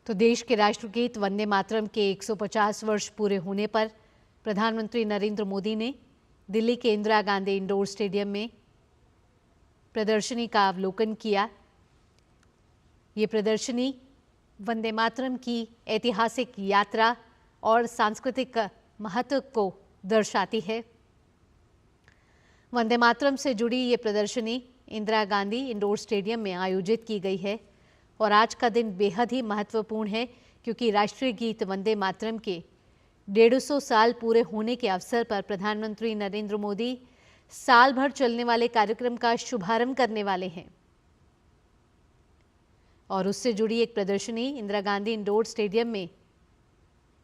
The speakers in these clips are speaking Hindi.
तो देश के राष्ट्रगीत वंदे मातरम के 150 वर्ष पूरे होने पर प्रधानमंत्री नरेंद्र मोदी ने दिल्ली के इंदिरा गांधी इंडोर स्टेडियम में प्रदर्शनी का अवलोकन किया। ये प्रदर्शनी वंदे मातरम की ऐतिहासिक यात्रा और सांस्कृतिक महत्व को दर्शाती है। वंदे मातरम से जुड़ी ये प्रदर्शनी इंदिरा गांधी इंडोर स्टेडियम में आयोजित की गई है और आज का दिन बेहद ही महत्वपूर्ण है क्योंकि राष्ट्रीय गीत वंदे मातरम के 150 साल पूरे होने के अवसर पर प्रधानमंत्री नरेंद्र मोदी साल भर चलने वाले कार्यक्रम का शुभारंभ करने वाले हैं और उससे जुड़ी एक प्रदर्शनी इंदिरा गांधी इंडोर स्टेडियम में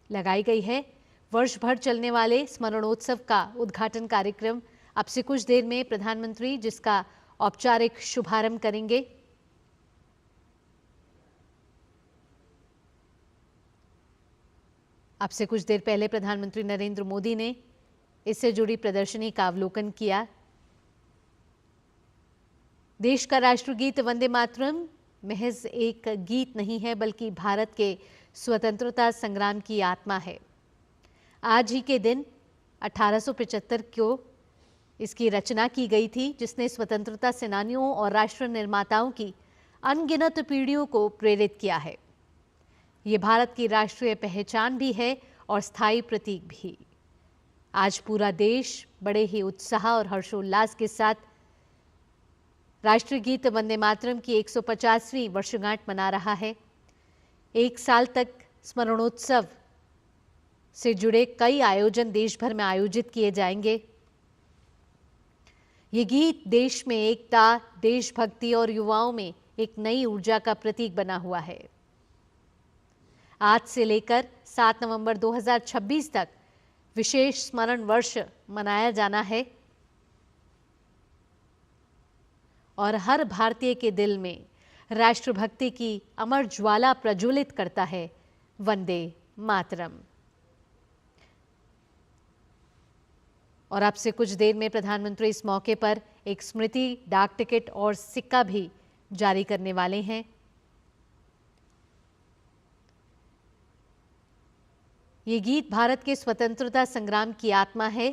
लगाई गई है। वर्ष भर चलने वाले स्मरणोत्सव का उद्घाटन कार्यक्रम अब से कुछ देर में प्रधानमंत्री जिसका औपचारिक शुभारंभ करेंगे। अब से कुछ देर पहले प्रधानमंत्री नरेंद्र मोदी ने इससे जुड़ी प्रदर्शनी का अवलोकन किया। देश का राष्ट्रगीत वंदे मातरम महज एक गीत नहीं है बल्कि भारत के स्वतंत्रता संग्राम की आत्मा है। आज ही के दिन 1875 को इसकी रचना की गई थी जिसने स्वतंत्रता सेनानियों और राष्ट्र निर्माताओं की अनगिनत पीढ़ियों को प्रेरित किया है। ये भारत की राष्ट्रीय पहचान भी है और स्थायी प्रतीक भी। आज पूरा देश बड़े ही उत्साह और हर्षोल्लास के साथ राष्ट्रीय गीत वंदे मातरम की 150वीं वर्षगांठ मना रहा है। एक साल तक स्मरणोत्सव से जुड़े कई आयोजन देश भर में आयोजित किए जाएंगे। ये गीत देश में एकता, देशभक्ति और युवाओं में एक नई ऊर्जा का प्रतीक बना हुआ है। आज से लेकर 7 नवंबर 2026 तक विशेष स्मरण वर्ष मनाया जाना है और हर भारतीय के दिल में राष्ट्रभक्ति की अमर ज्वाला प्रज्वलित करता है वंदे मातरम। और अब से कुछ देर में प्रधानमंत्री इस मौके पर एक स्मृति डाक टिकट और सिक्का भी जारी करने वाले हैं। ये गीत भारत के स्वतंत्रता संग्राम की आत्मा है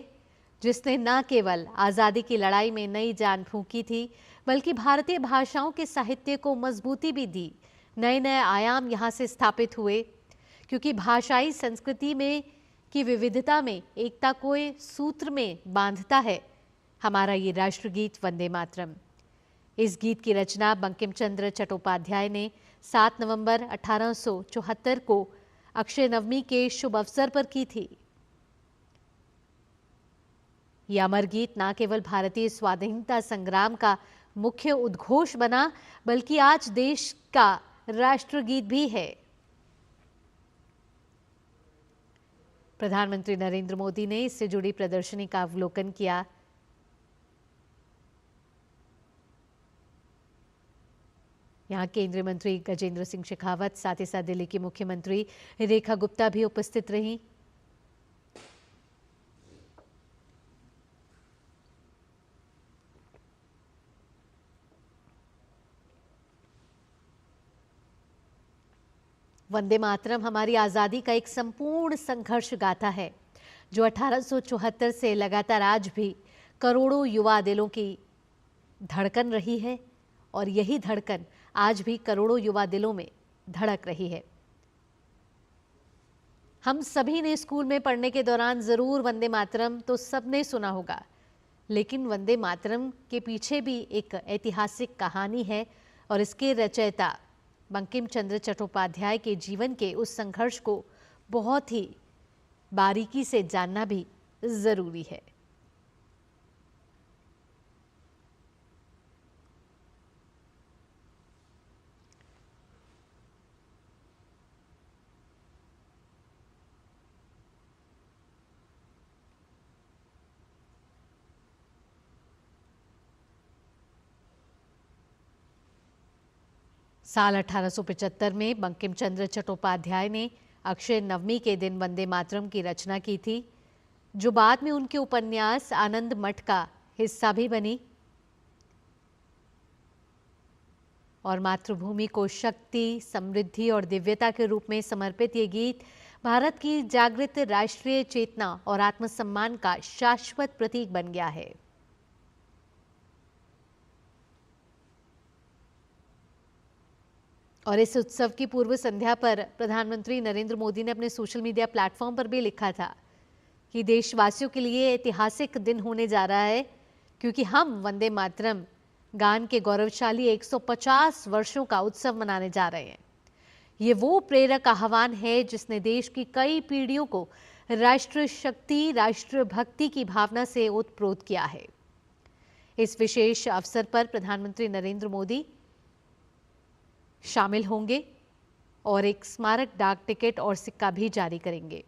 जिसने न केवल आज़ादी की लड़ाई में नई जान फूंकी थी बल्कि भारतीय भाषाओं के साहित्य को मजबूती भी दी। नए नए आयाम यहाँ से स्थापित हुए क्योंकि भाषाई संस्कृति में की विविधता में एकता को सूत्र में बांधता है हमारा ये राष्ट्रगीत वंदे मातरम। इस गीत की रचना बंकिम चंद्र चट्टोपाध्याय ने 7 नवंबर 1874 को अक्षय नवमी के शुभ अवसर पर की थी। यह अमर गीत न केवल भारतीय स्वाधीनता संग्राम का मुख्य उद्घोष बना बल्कि आज देश का राष्ट्रगीत भी है। प्रधानमंत्री नरेंद्र मोदी ने इससे जुड़ी प्रदर्शनी का अवलोकन किया। यहाँ केंद्रीय मंत्री गजेंद्र सिंह शेखावत, साथ ही साथ दिल्ली की मुख्यमंत्री रेखा गुप्ता भी उपस्थित रहीं। वंदे मातरम हमारी आज़ादी का एक संपूर्ण संघर्ष गाथा है जो 1874 से लगातार आज भी करोड़ों युवा दिलों की धड़कन रही है और यही धड़कन आज भी करोड़ों युवा दिलों में धड़क रही है। हम सभी ने स्कूल में पढ़ने के दौरान जरूर वंदे मातरम तो सबने सुना होगा, लेकिन वंदे मातरम के पीछे भी एक ऐतिहासिक कहानी है और इसके रचयिता बंकिम चंद्र चट्टोपाध्याय के जीवन के उस संघर्ष को बहुत ही बारीकी से जानना भी जरूरी है। साल 1875 में बंकिम चंद्र चट्टोपाध्याय ने अक्षय नवमी के दिन वंदे मातरम की रचना की थी जो बाद में उनके उपन्यास आनंद मठ का हिस्सा भी बनी और मातृभूमि को शक्ति, समृद्धि और दिव्यता के रूप में समर्पित ये गीत भारत की जागृत राष्ट्रीय चेतना और आत्मसम्मान का शाश्वत प्रतीक बन गया है। और इस उत्सव की पूर्व संध्या पर प्रधानमंत्री नरेंद्र मोदी ने अपने सोशल मीडिया प्लेटफॉर्म पर भी लिखा था कि देशवासियों के लिए ऐतिहासिक दिन होने जा रहा है, क्योंकि हम वंदे मातरम गान के गौरवशाली 150 वर्षों का उत्सव मनाने जा रहे हैं। ये वो प्रेरक आह्वान है जिसने देश की कई पीढ़ियों को राष्ट्र शक्ति, राष्ट्र भक्ति की भावना से ओतप्रोत किया है। इस विशेष अवसर पर प्रधानमंत्री नरेंद्र मोदी शामिल होंगे और एक स्मारक डाक टिकट और सिक्का भी जारी करेंगे।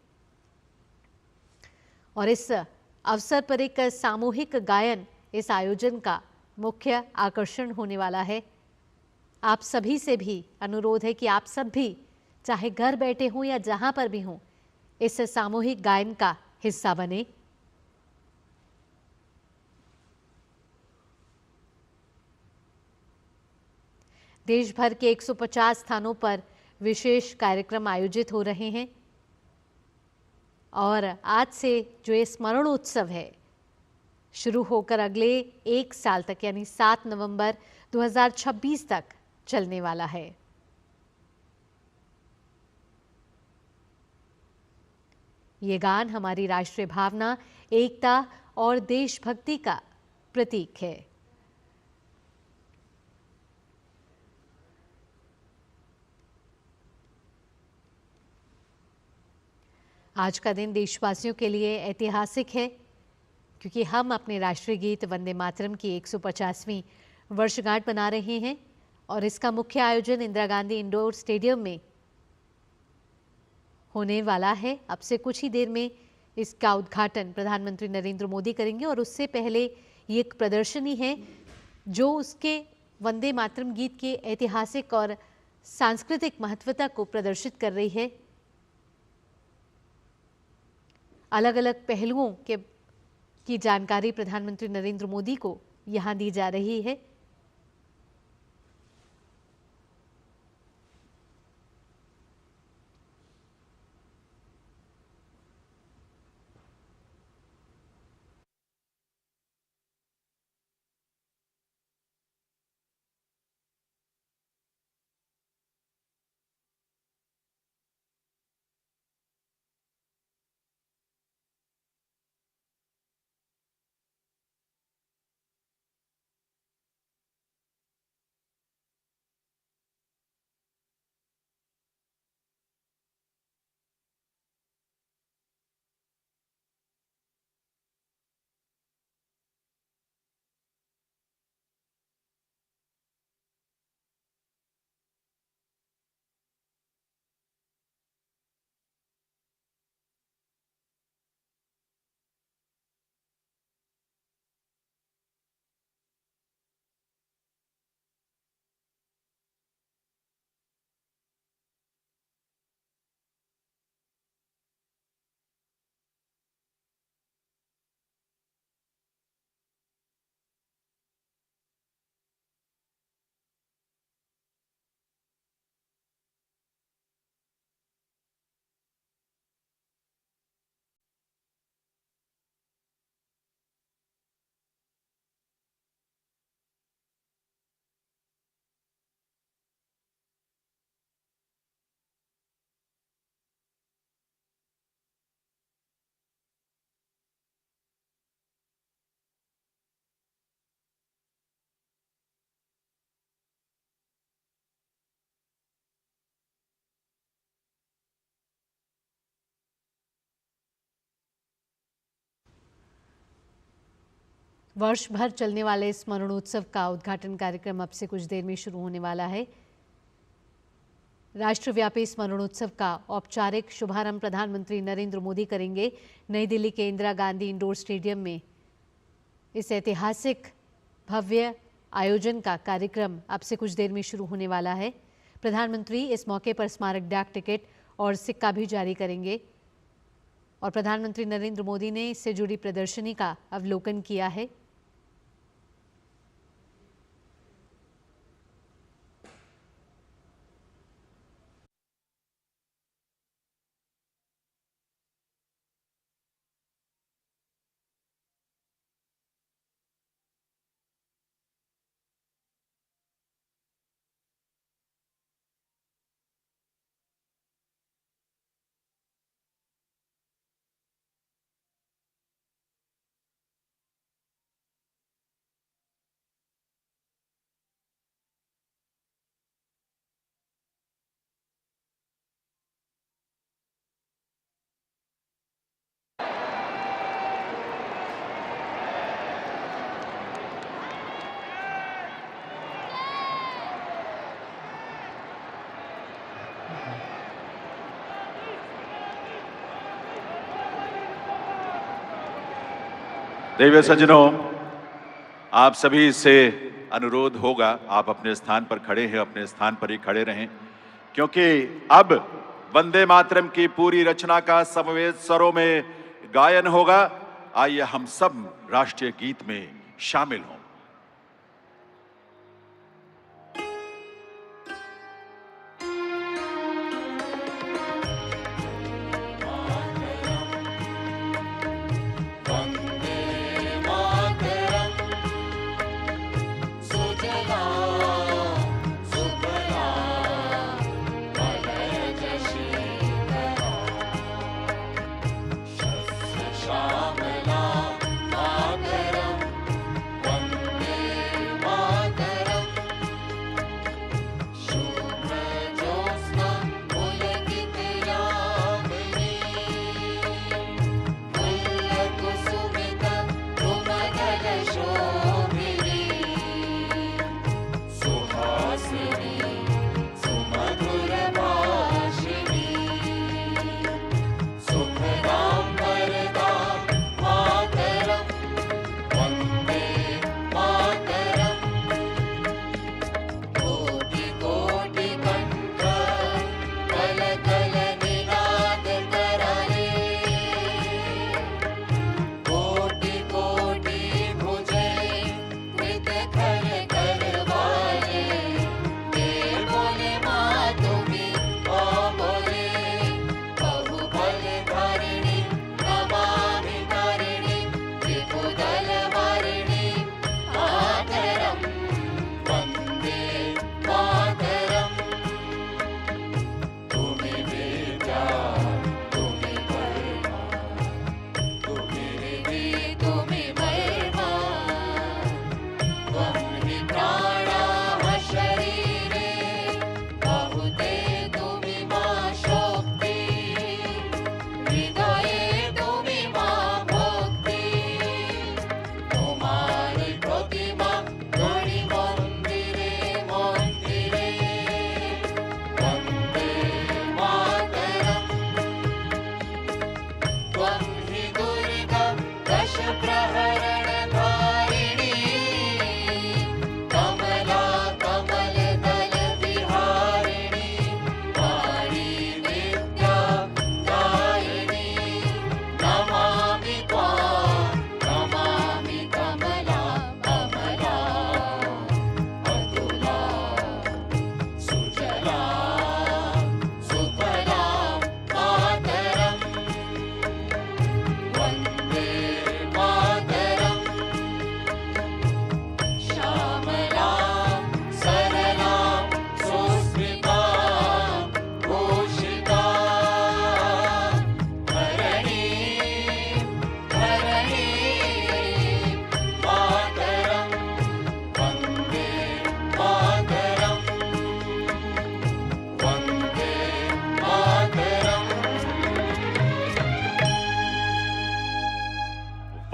और इस अवसर पर एक सामूहिक गायन इस आयोजन का मुख्य आकर्षण होने वाला है। आप सभी से भी अनुरोध है कि आप सब भी चाहे घर बैठे हों या जहां पर भी हों, इस सामूहिक गायन का हिस्सा बने। देश भर के 150 स्थानों पर विशेष कार्यक्रम आयोजित हो रहे हैं और आज से जो ये स्मरणोत्सव है शुरू होकर अगले एक साल तक यानी 7 नवंबर 2026 तक चलने वाला है। ये गान हमारी राष्ट्रीय भावना, एकता और देशभक्ति का प्रतीक है। आज का दिन देशवासियों के लिए ऐतिहासिक है, क्योंकि हम अपने राष्ट्रीय गीत वंदे मातरम की 150वीं वर्षगांठ मना रहे हैं और इसका मुख्य आयोजन इंदिरा गांधी इंडोर स्टेडियम में होने वाला है। अब से कुछ ही देर में इसका उद्घाटन प्रधानमंत्री नरेंद्र मोदी करेंगे और उससे पहले ये एक प्रदर्शनी है जो उसके वंदे मातरम गीत के ऐतिहासिक और सांस्कृतिक महत्वता को प्रदर्शित कर रही है। अलग अलग पहलुओं की जानकारी प्रधानमंत्री नरेंद्र मोदी को यहां दी जा रही है। वर्ष भर चलने वाले स्मरणोत्सव का उद्घाटन कार्यक्रम अब से कुछ देर में शुरू होने वाला है। राष्ट्रव्यापी स्मरणोत्सव का औपचारिक शुभारंभ प्रधानमंत्री नरेंद्र मोदी करेंगे। नई दिल्ली के इंदिरा गांधी इंडोर स्टेडियम में इस ऐतिहासिक भव्य आयोजन का कार्यक्रम अब से कुछ देर में शुरू होने वाला है। प्रधानमंत्री इस मौके पर स्मारक डाक टिकट और सिक्का भी जारी करेंगे और प्रधानमंत्री नरेंद्र मोदी ने इससे जुड़ी प्रदर्शनी का अवलोकन किया है। देवी सज्जनों, आप सभी से अनुरोध होगा, आप अपने स्थान पर खड़े हैं, अपने स्थान पर ही खड़े रहें, क्योंकि अब वंदे मातरम की पूरी रचना का समवेत स्वरों में गायन होगा। आइए हम सब राष्ट्रीय गीत में शामिल हों।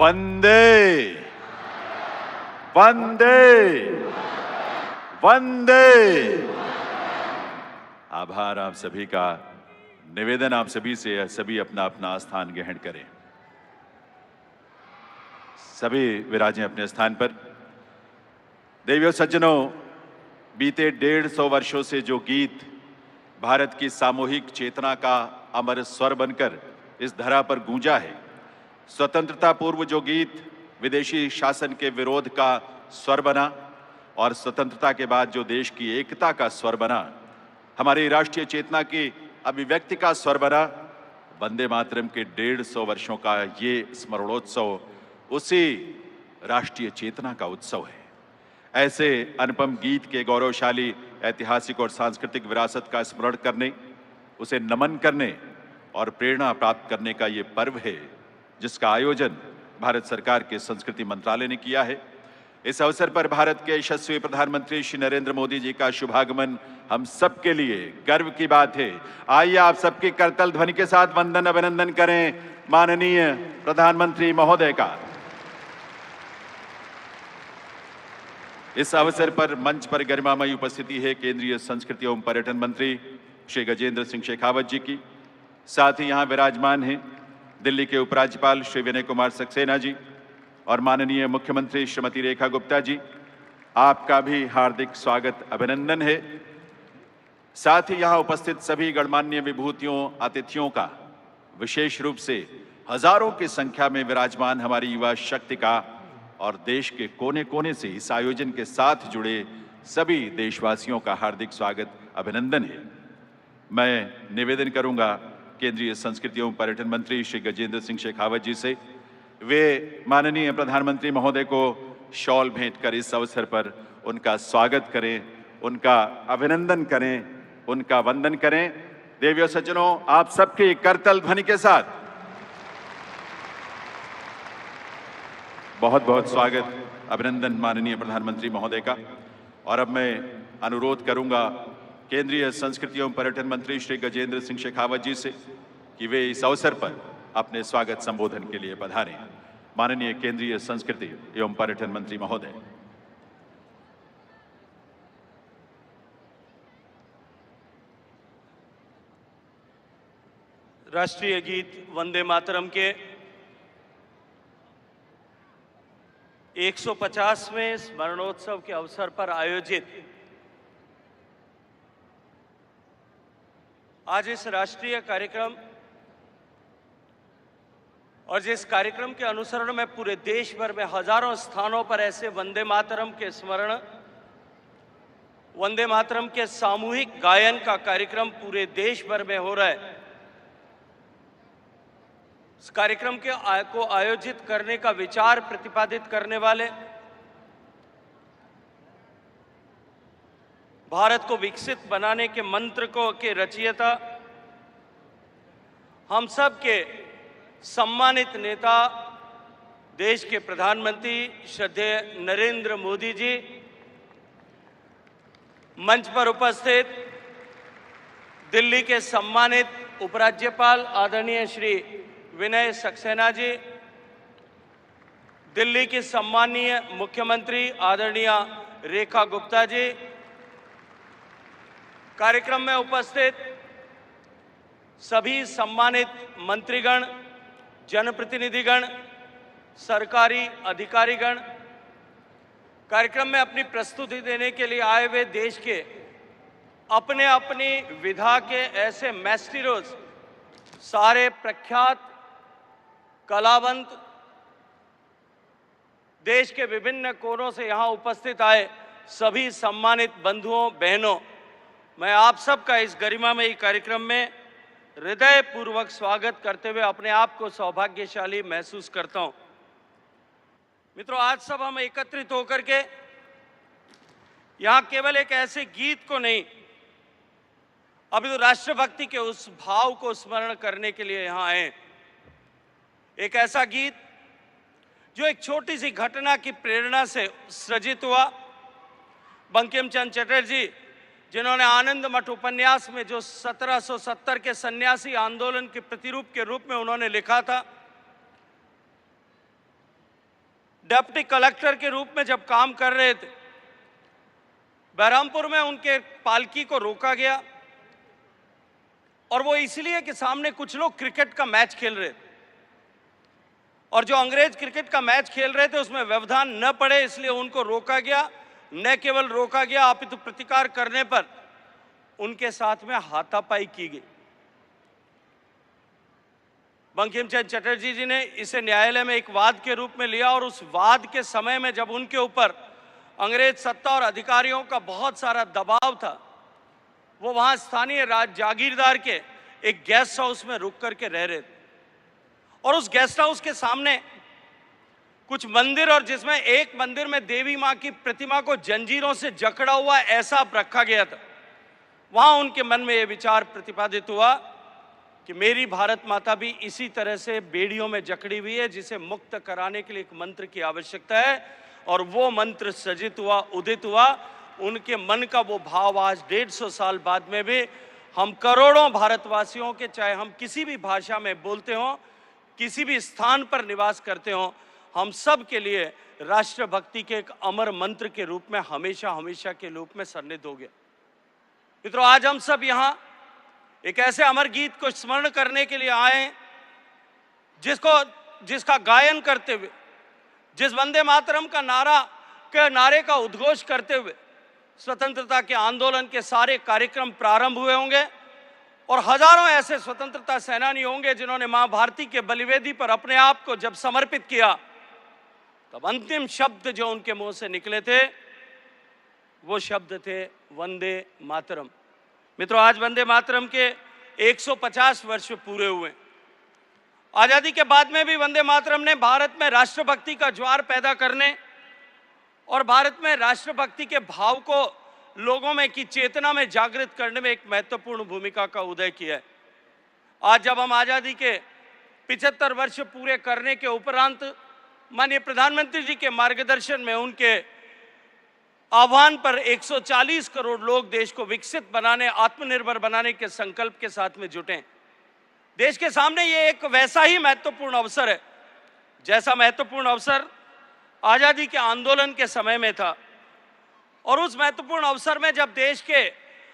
वंदे वंदे वंदे। आभार आप सभी का। निवेदन आप सभी से है, सभी अपना अपना स्थान ग्रहण करें। सभी विराजें अपने स्थान पर। देवियों सज्जनों, बीते 150 वर्षों से जो गीत भारत की सामूहिक चेतना का अमर स्वर बनकर इस धरा पर गूंजा है, स्वतंत्रता पूर्व जो गीत विदेशी शासन के विरोध का स्वर बना और स्वतंत्रता के बाद जो देश की एकता का स्वर बना, हमारी राष्ट्रीय चेतना की अभिव्यक्ति का स्वर बना, वंदे मातरम के 150 वर्षों का ये स्मरणोत्सव उसी राष्ट्रीय चेतना का उत्सव है। ऐसे अनुपम गीत के गौरवशाली ऐतिहासिक और सांस्कृतिक विरासत का स्मरण करने, उसे नमन करने और प्रेरणा प्राप्त करने का ये पर्व है, जिसका आयोजन भारत सरकार के संस्कृति मंत्रालय ने किया है। इस अवसर पर भारत के यशस्वी प्रधानमंत्री श्री नरेंद्र मोदी जी का शुभागमन हम सब के लिए गर्व की बात है। आइए आप सबकी करतल ध्वनि के साथ वंदन अभिनंदन करें माननीय प्रधानमंत्री महोदय का। इस अवसर पर मंच पर गरिमामयी उपस्थिति है केंद्रीय संस्कृति एवं पर्यटन मंत्री श्री गजेंद्र सिंह शेखावत जी की। साथ ही यहाँ विराजमान हैं दिल्ली के उपराज्यपाल श्री विनय कुमार सक्सेना जी, और माननीय मुख्यमंत्री श्रीमती रेखा गुप्ता जी, आपका भी हार्दिक स्वागत अभिनंदन है। साथ ही यहां उपस्थित सभी गणमान्य विभूतियों, अतिथियों का, विशेष रूप से हजारों की संख्या में विराजमान हमारी युवा शक्ति का और देश के कोने कोने से इस आयोजन के साथ जुड़े सभी देशवासियों का हार्दिक स्वागत अभिनंदन है। मैं निवेदन करूंगा केंद्रीय संस्कृति एवं पर्यटन मंत्री श्री गजेंद्र सिंह शेखावत जी से, वे माननीय प्रधानमंत्री महोदय को शॉल भेंट कर इस अवसर पर उनका स्वागत करें, उनका अभिनंदन करें, उनका वंदन करें। देवियों सज्जनों, आप सबके करतल ध्वनि के साथ बहुत बहुत स्वागत अभिनंदन माननीय प्रधानमंत्री महोदय का। और अब मैं अनुरोध करूंगा केंद्रीय संस्कृति एवं पर्यटन मंत्री श्री गजेंद्र सिंह शेखावत जी से कि वे इस अवसर पर अपने स्वागत संबोधन के लिए पधारें। माननीय केंद्रीय संस्कृति एवं पर्यटन मंत्री महोदय। राष्ट्रीय गीत वंदे मातरम के 150वें स्मरणोत्सव के अवसर पर आयोजित आज इस राष्ट्रीय कार्यक्रम और जिस कार्यक्रम के अनुसरण में पूरे देश भर में हजारों स्थानों पर ऐसे वंदे मातरम के स्मरण, वंदे मातरम के सामूहिक गायन का कार्यक्रम पूरे देश भर में हो रहा है। इस कार्यक्रम को आयोजित करने का विचार प्रतिपादित करने वाले, भारत को विकसित बनाने के मंत्र के रचयिता, हम सब के सम्मानित नेता, देश के प्रधानमंत्री श्रद्धेय नरेंद्र मोदी जी, मंच पर उपस्थित दिल्ली के सम्मानित उपराज्यपाल आदरणीय श्री विनय सक्सेना जी, दिल्ली की सम्मानीय मुख्यमंत्री आदरणीय रेखा गुप्ता जी, कार्यक्रम में उपस्थित सभी सम्मानित मंत्रीगण, जनप्रतिनिधिगण, सरकारी अधिकारीगण, कार्यक्रम में अपनी प्रस्तुति देने के लिए आए हुए देश के अपने अपनी विधा के ऐसे मैस्टिरोज, सारे प्रख्यात कलावंत, देश के विभिन्न कोनों से यहाँ उपस्थित आए सभी सम्मानित बंधुओं, बहनों, मैं आप सबका इस गरिमामयी कार्यक्रम में हृदय पूर्वक स्वागत करते हुए अपने आप को सौभाग्यशाली महसूस करता हूं। मित्रों, आज सब हम एकत्रित होकर के यहां केवल एक ऐसे गीत को नहीं, अभी तो राष्ट्रभक्ति के उस भाव को स्मरण करने के लिए यहां आए। एक ऐसा गीत जो एक छोटी सी घटना की प्रेरणा से सृजित हुआ। बंकिम चंद्र चटर्जी, जिन्होंने आनंद मठ उपन्यास में जो 1770 के सन्यासी आंदोलन के प्रतिरूप के रूप में उन्होंने लिखा था, डिप्टी कलेक्टर के रूप में जब काम कर रहे थे, बहरामपुर में उनके पालकी को रोका गया और वो इसलिए कि सामने कुछ लोग क्रिकेट का मैच खेल रहे थे और जो अंग्रेज क्रिकेट का मैच खेल रहे थे उसमें व्यवधान न पड़े, इसलिए उनको रोका गया। न केवल रोका गया, अपितु प्रतिकार करने पर उनके साथ में हाथापाई की गई। बंकिम चंद्र चटर्जी जी ने इसे न्यायालय में एक वाद के रूप में लिया और उस वाद के समय में जब उनके ऊपर अंग्रेज सत्ता और अधिकारियों का बहुत सारा दबाव था, वो वहां स्थानीय जागीरदार के एक गेस्ट हाउस में रुक करके रह रहे थे और उस गेस्ट हाउस के सामने कुछ मंदिर, और जिसमें एक मंदिर में देवी मां की प्रतिमा को जंजीरों से जकड़ा हुआ ऐसा रखा गया था। वहां उनके मन में यह विचार प्रतिपादित हुआ कि मेरी भारत माता भी इसी तरह से बेड़ियों में जकड़ी हुई है, जिसे मुक्त कराने के लिए एक मंत्र की आवश्यकता है। और वो मंत्र सृजित हुआ, उदित हुआ। उनके मन का वो भाव आज 150 साल बाद में भी हम करोड़ों भारतवासियों के, चाहे हम किसी भी भाषा में बोलते हों, किसी भी स्थान पर निवास करते हों, हम सब के लिए राष्ट्रभक्ति के एक अमर मंत्र के रूप में हमेशा हमेशा के रूप में सन्निध हो गया। मित्रों, आज हम सब यहाँ एक ऐसे अमर गीत को स्मरण करने के लिए आए जिसका गायन करते हुए जिस वंदे मातरम का नारे का उद्घोष करते हुए स्वतंत्रता के आंदोलन के सारे कार्यक्रम प्रारंभ हुए होंगे और हजारों ऐसे स्वतंत्रता सेनानी होंगे जिन्होंने मां भारती के बलिवेदी पर अपने आप को जब समर्पित किया, तब अंतिम शब्द जो उनके मुंह से निकले थे वो शब्द थे वंदे मातरम। मित्रों, आज वंदे मातरम के 150 वर्ष पूरे हुए। आजादी के बाद में भी वंदे मातरम ने भारत में राष्ट्रभक्ति का ज्वार पैदा करने और भारत में राष्ट्रभक्ति के भाव को लोगों में की चेतना में जागृत करने में एक महत्वपूर्ण भूमिका का उदय किया है। आज जब हम आजादी के 75 वर्ष पूरे करने के उपरांत माननीय प्रधानमंत्री जी के मार्गदर्शन में उनके आह्वान पर 140 करोड़ लोग देश को विकसित बनाने, आत्मनिर्भर बनाने के संकल्प के साथ में जुटे। देश के सामने ये एक वैसा ही महत्वपूर्ण अवसर है जैसा महत्वपूर्ण अवसर आजादी के आंदोलन के समय में था। और उस महत्वपूर्ण अवसर में जब देश के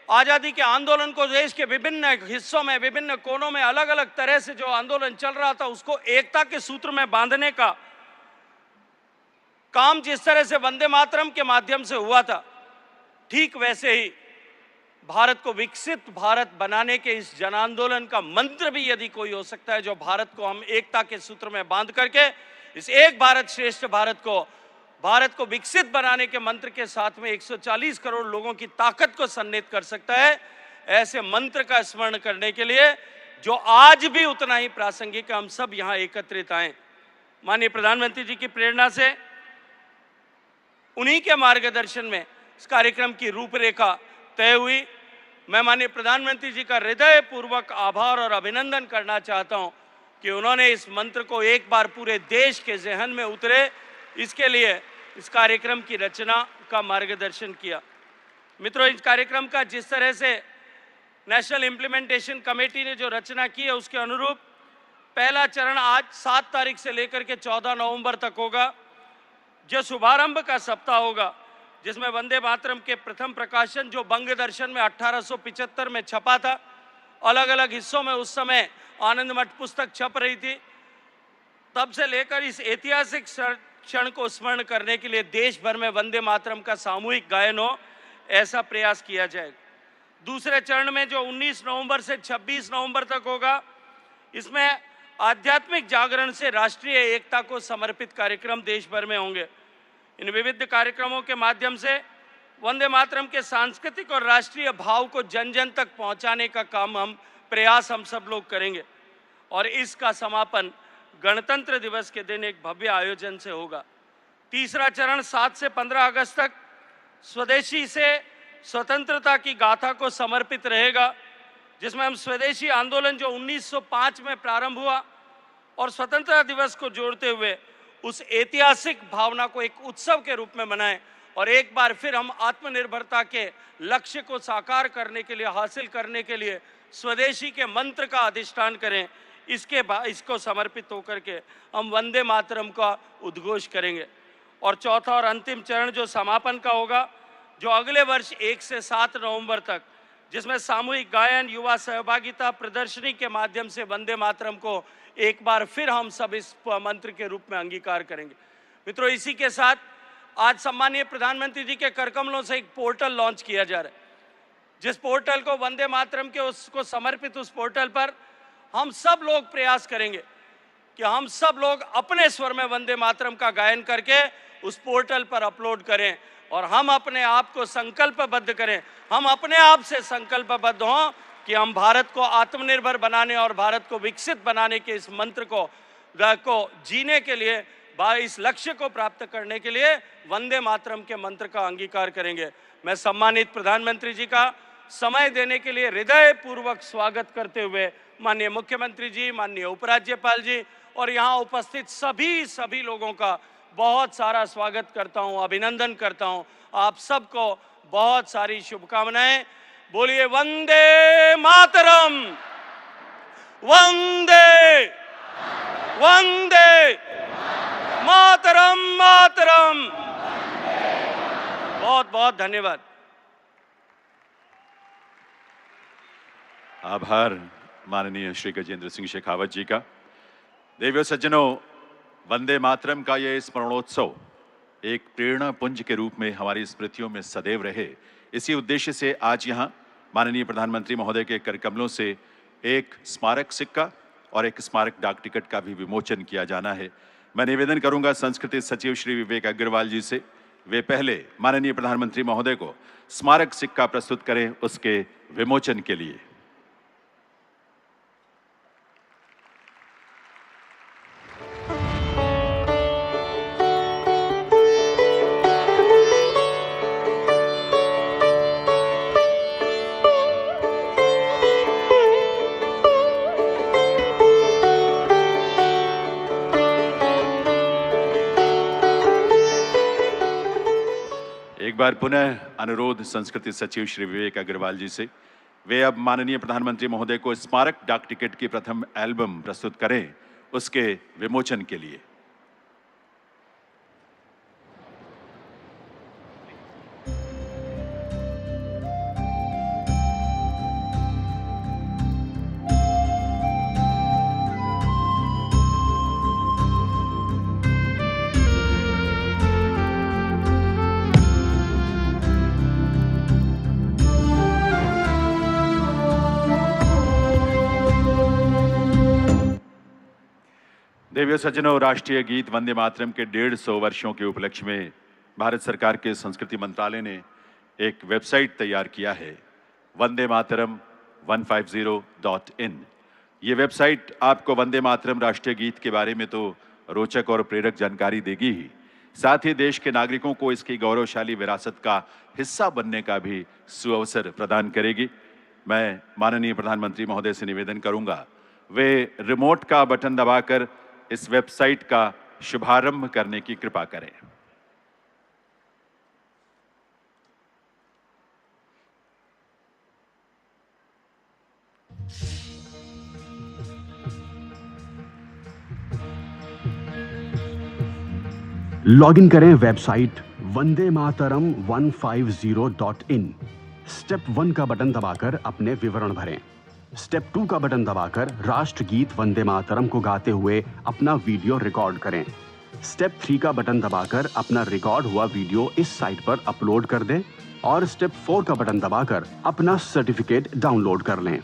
आजादी के आंदोलन को देश के विभिन्न हिस्सों में, विभिन्न कोनों में अलग अलग तरह से जो आंदोलन चल रहा था उसको एकता के सूत्र में बांधने का काम जिस तरह से वंदे मातरम के माध्यम से हुआ था, ठीक वैसे ही भारत को विकसित भारत बनाने के इस जन आंदोलन का मंत्र भी यदि कोई हो सकता है, जो भारत को हम एकता के सूत्र में बांध करके इस एक भारत श्रेष्ठ भारत को विकसित बनाने के मंत्र के साथ में 140 करोड़ लोगों की ताकत को सन्निहित कर सकता है, ऐसे मंत्र का स्मरण करने के लिए जो आज भी उतना ही प्रासंगिक है, हम सब यहाँ एकत्रित आए। माननीय प्रधानमंत्री जी की प्रेरणा से, उन्हीं के मार्गदर्शन में इस कार्यक्रम की रूपरेखा तय हुई। मैं माननीय प्रधानमंत्री जी का हृदयपूर्वक आभार और अभिनंदन करना चाहता हूं कि उन्होंने इस मंत्र को एक बार पूरे देश के ज़हन में उतरे, इसके लिए इस कार्यक्रम की रचना का मार्गदर्शन किया। मित्रों, इस कार्यक्रम का जिस तरह से नेशनल इम्प्लीमेंटेशन कमेटी ने जो रचना की है उसके अनुरूप पहला चरण आज 7 तारीख से लेकर के 14 नवंबर तक होगा, जो शुभारंभ का सप्ताह होगा, जिसमें वंदे मातरम के प्रथम प्रकाशन जो बंग दर्शन में 1875 में छपा था, अलग अलग हिस्सों में उस समय आनंद मठ पुस्तक छप रही थी, तब से लेकर इस ऐतिहासिक क्षण को स्मरण करने के लिए देश भर में वंदे मातरम का सामूहिक गायन हो, ऐसा प्रयास किया जाएगा। दूसरे चरण में जो 19 नवंबर से 26 नवंबर तक होगा, इसमें आध्यात्मिक जागरण से राष्ट्रीय एकता को समर्पित कार्यक्रम देश भर में होंगे। इन विविध कार्यक्रमों के माध्यम से वंदे मातरम के सांस्कृतिक और राष्ट्रीय भाव को जन जन तक पहुंचाने का काम हम सब लोग करेंगे और इसका समापन गणतंत्र दिवस के दिन एक भव्य आयोजन से होगा। तीसरा चरण 7 से 15 अगस्त तक स्वदेशी से स्वतंत्रता की गाथा को समर्पित रहेगा, जिसमें हम स्वदेशी आंदोलन जो 1905 में प्रारंभ हुआ और स्वतंत्रता दिवस को जोड़ते हुए उस ऐतिहासिक भावना को एक उत्सव के रूप में मनाएं और एक बार फिर हम आत्मनिर्भरता के लक्ष्य को साकार करने के लिए, हासिल करने के लिए स्वदेशी के मंत्र का अधिष्ठान करें। इसको समर्पित होकर के हम वंदे मातरम का उद्घोष करेंगे। और चौथा और अंतिम चरण जो समापन का होगा, जो अगले वर्ष 1 से 7 नवंबर तक, जिसमें सामूहिक गायन, युवा सहभागिता, प्रदर्शनी के माध्यम से वंदे मातरम को एक बार फिर हम सब इस मंत्र के रूप में अंगीकार करेंगे। मित्रों, इसी के साथ आज सम्मानीय प्रधानमंत्री जी के करकमलों से एक पोर्टल लॉन्च किया जा रहा है, जिस पोर्टल को वंदे मातरम के उसको समर्पित उस पोर्टल पर हम सब लोग प्रयास करेंगे कि हम सब लोग अपने स्वर में वंदे मातरम का गायन करके उस पोर्टल पर अपलोड करें और हम अपने आप को संकल्पबद्ध करें, हम अपने आप से संकल्पबद्ध हों कि हम भारत को आत्मनिर्भर बनाने और भारत को विकसित बनाने के इस मंत्र को जीने के लिए, इस लक्ष्य को प्राप्त करने के लिए वंदे मातरम के मंत्र का अंगीकार करेंगे। मैं सम्मानित प्रधानमंत्री जी का समय देने के लिए हृदयपूर्वक स्वागत करते हुए माननीय मुख्यमंत्री जी, माननीय उपराज्यपाल जी और यहाँ उपस्थित सभी लोगों का बहुत सारा स्वागत करता हूँ, अभिनंदन करता हूँ। आप सबको बहुत सारी शुभकामनाएं। बोलिए वंदे मातरम, वंदे वंदे मातरम, मातरम। बहुत बहुत धन्यवाद। आभार माननीय श्री गजेंद्र सिंह शेखावत जी का। देवियों सज्जनों, वंदे मातरम का ये स्मरणोत्सव एक प्रेरणा पुंज के रूप में हमारी स्मृतियों में सदैव रहे, इसी उद्देश्य से आज यहाँ माननीय प्रधानमंत्री महोदय के करकमलों से एक स्मारक सिक्का और एक स्मारक डाक टिकट का भी विमोचन किया जाना है। मैं निवेदन करूंगा संस्कृति सचिव श्री विवेक अग्रवाल जी से, वे पहले माननीय प्रधानमंत्री महोदय को स्मारक सिक्का प्रस्तुत करें उसके विमोचन के लिए। एक बार पुनः अनुरोध संस्कृति सचिव श्री विवेक अग्रवाल जी से, वे अब माननीय प्रधानमंत्री महोदय को स्मारक डाक टिकट की प्रथम एल्बम प्रस्तुत करें उसके विमोचन के लिए। देवियों सज्जनों, राष्ट्रीय गीत वंदे मातरम के 150 वर्षों के उपलक्ष्य में भारत सरकार के संस्कृति मंत्रालय ने एक वेबसाइट तैयार किया है, वंदे मातरम 150.in। ये वेबसाइट आपको वंदे मातरम राष्ट्रीय गीत के बारे में तो रोचक और प्रेरक जानकारी देगी ही, साथ ही देश के नागरिकों को इसकी गौरवशाली विरासत का हिस्सा बनने का भी सुअवसर प्रदान करेगी। मैं माननीय प्रधानमंत्री महोदय से निवेदन करूंगा, वे रिमोट का बटन दबाकर इस वेबसाइट का शुभारंभ करने की कृपा करें। लॉगिन करें website Vande Mataram 150.in। Step 1 का बटन दबाकर अपने विवरण भरें। स्टेप 2 का बटन दबाकर राष्ट्रगीत वंदे मातरम को गाते हुए अपना वीडियो रिकॉर्ड करें। स्टेप 3 का बटन दबाकर अपना रिकॉर्ड हुआ वीडियो इस साइट पर अपलोड कर दें और स्टेप 4 का बटन दबाकर अपना सर्टिफिकेट डाउनलोड कर लें।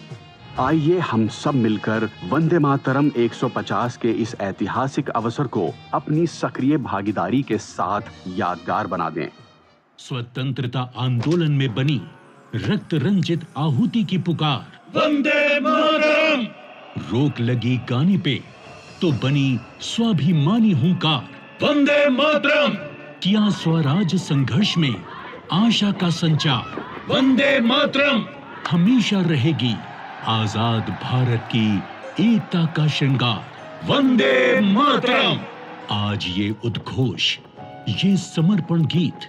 आइए हम सब मिलकर वंदे मातरम 150 के इस ऐतिहासिक अवसर को अपनी सक्रिय भागीदारी के साथ यादगार बना दें। स्वतंत्रता आंदोलन में बनी रक्त रंजित आहुति की पुकार वंदे मातरम। रोक लगी गाने पे तो बनी स्वाभिमानी हुंकार वंदे मातरम। किया स्वराज संघर्ष में आशा का संचार वंदे मातरम। हमेशा रहेगी आजाद भारत की एकता का श्रृंगार वंदे मातरम। आज ये उद्घोष, ये समर्पण गीत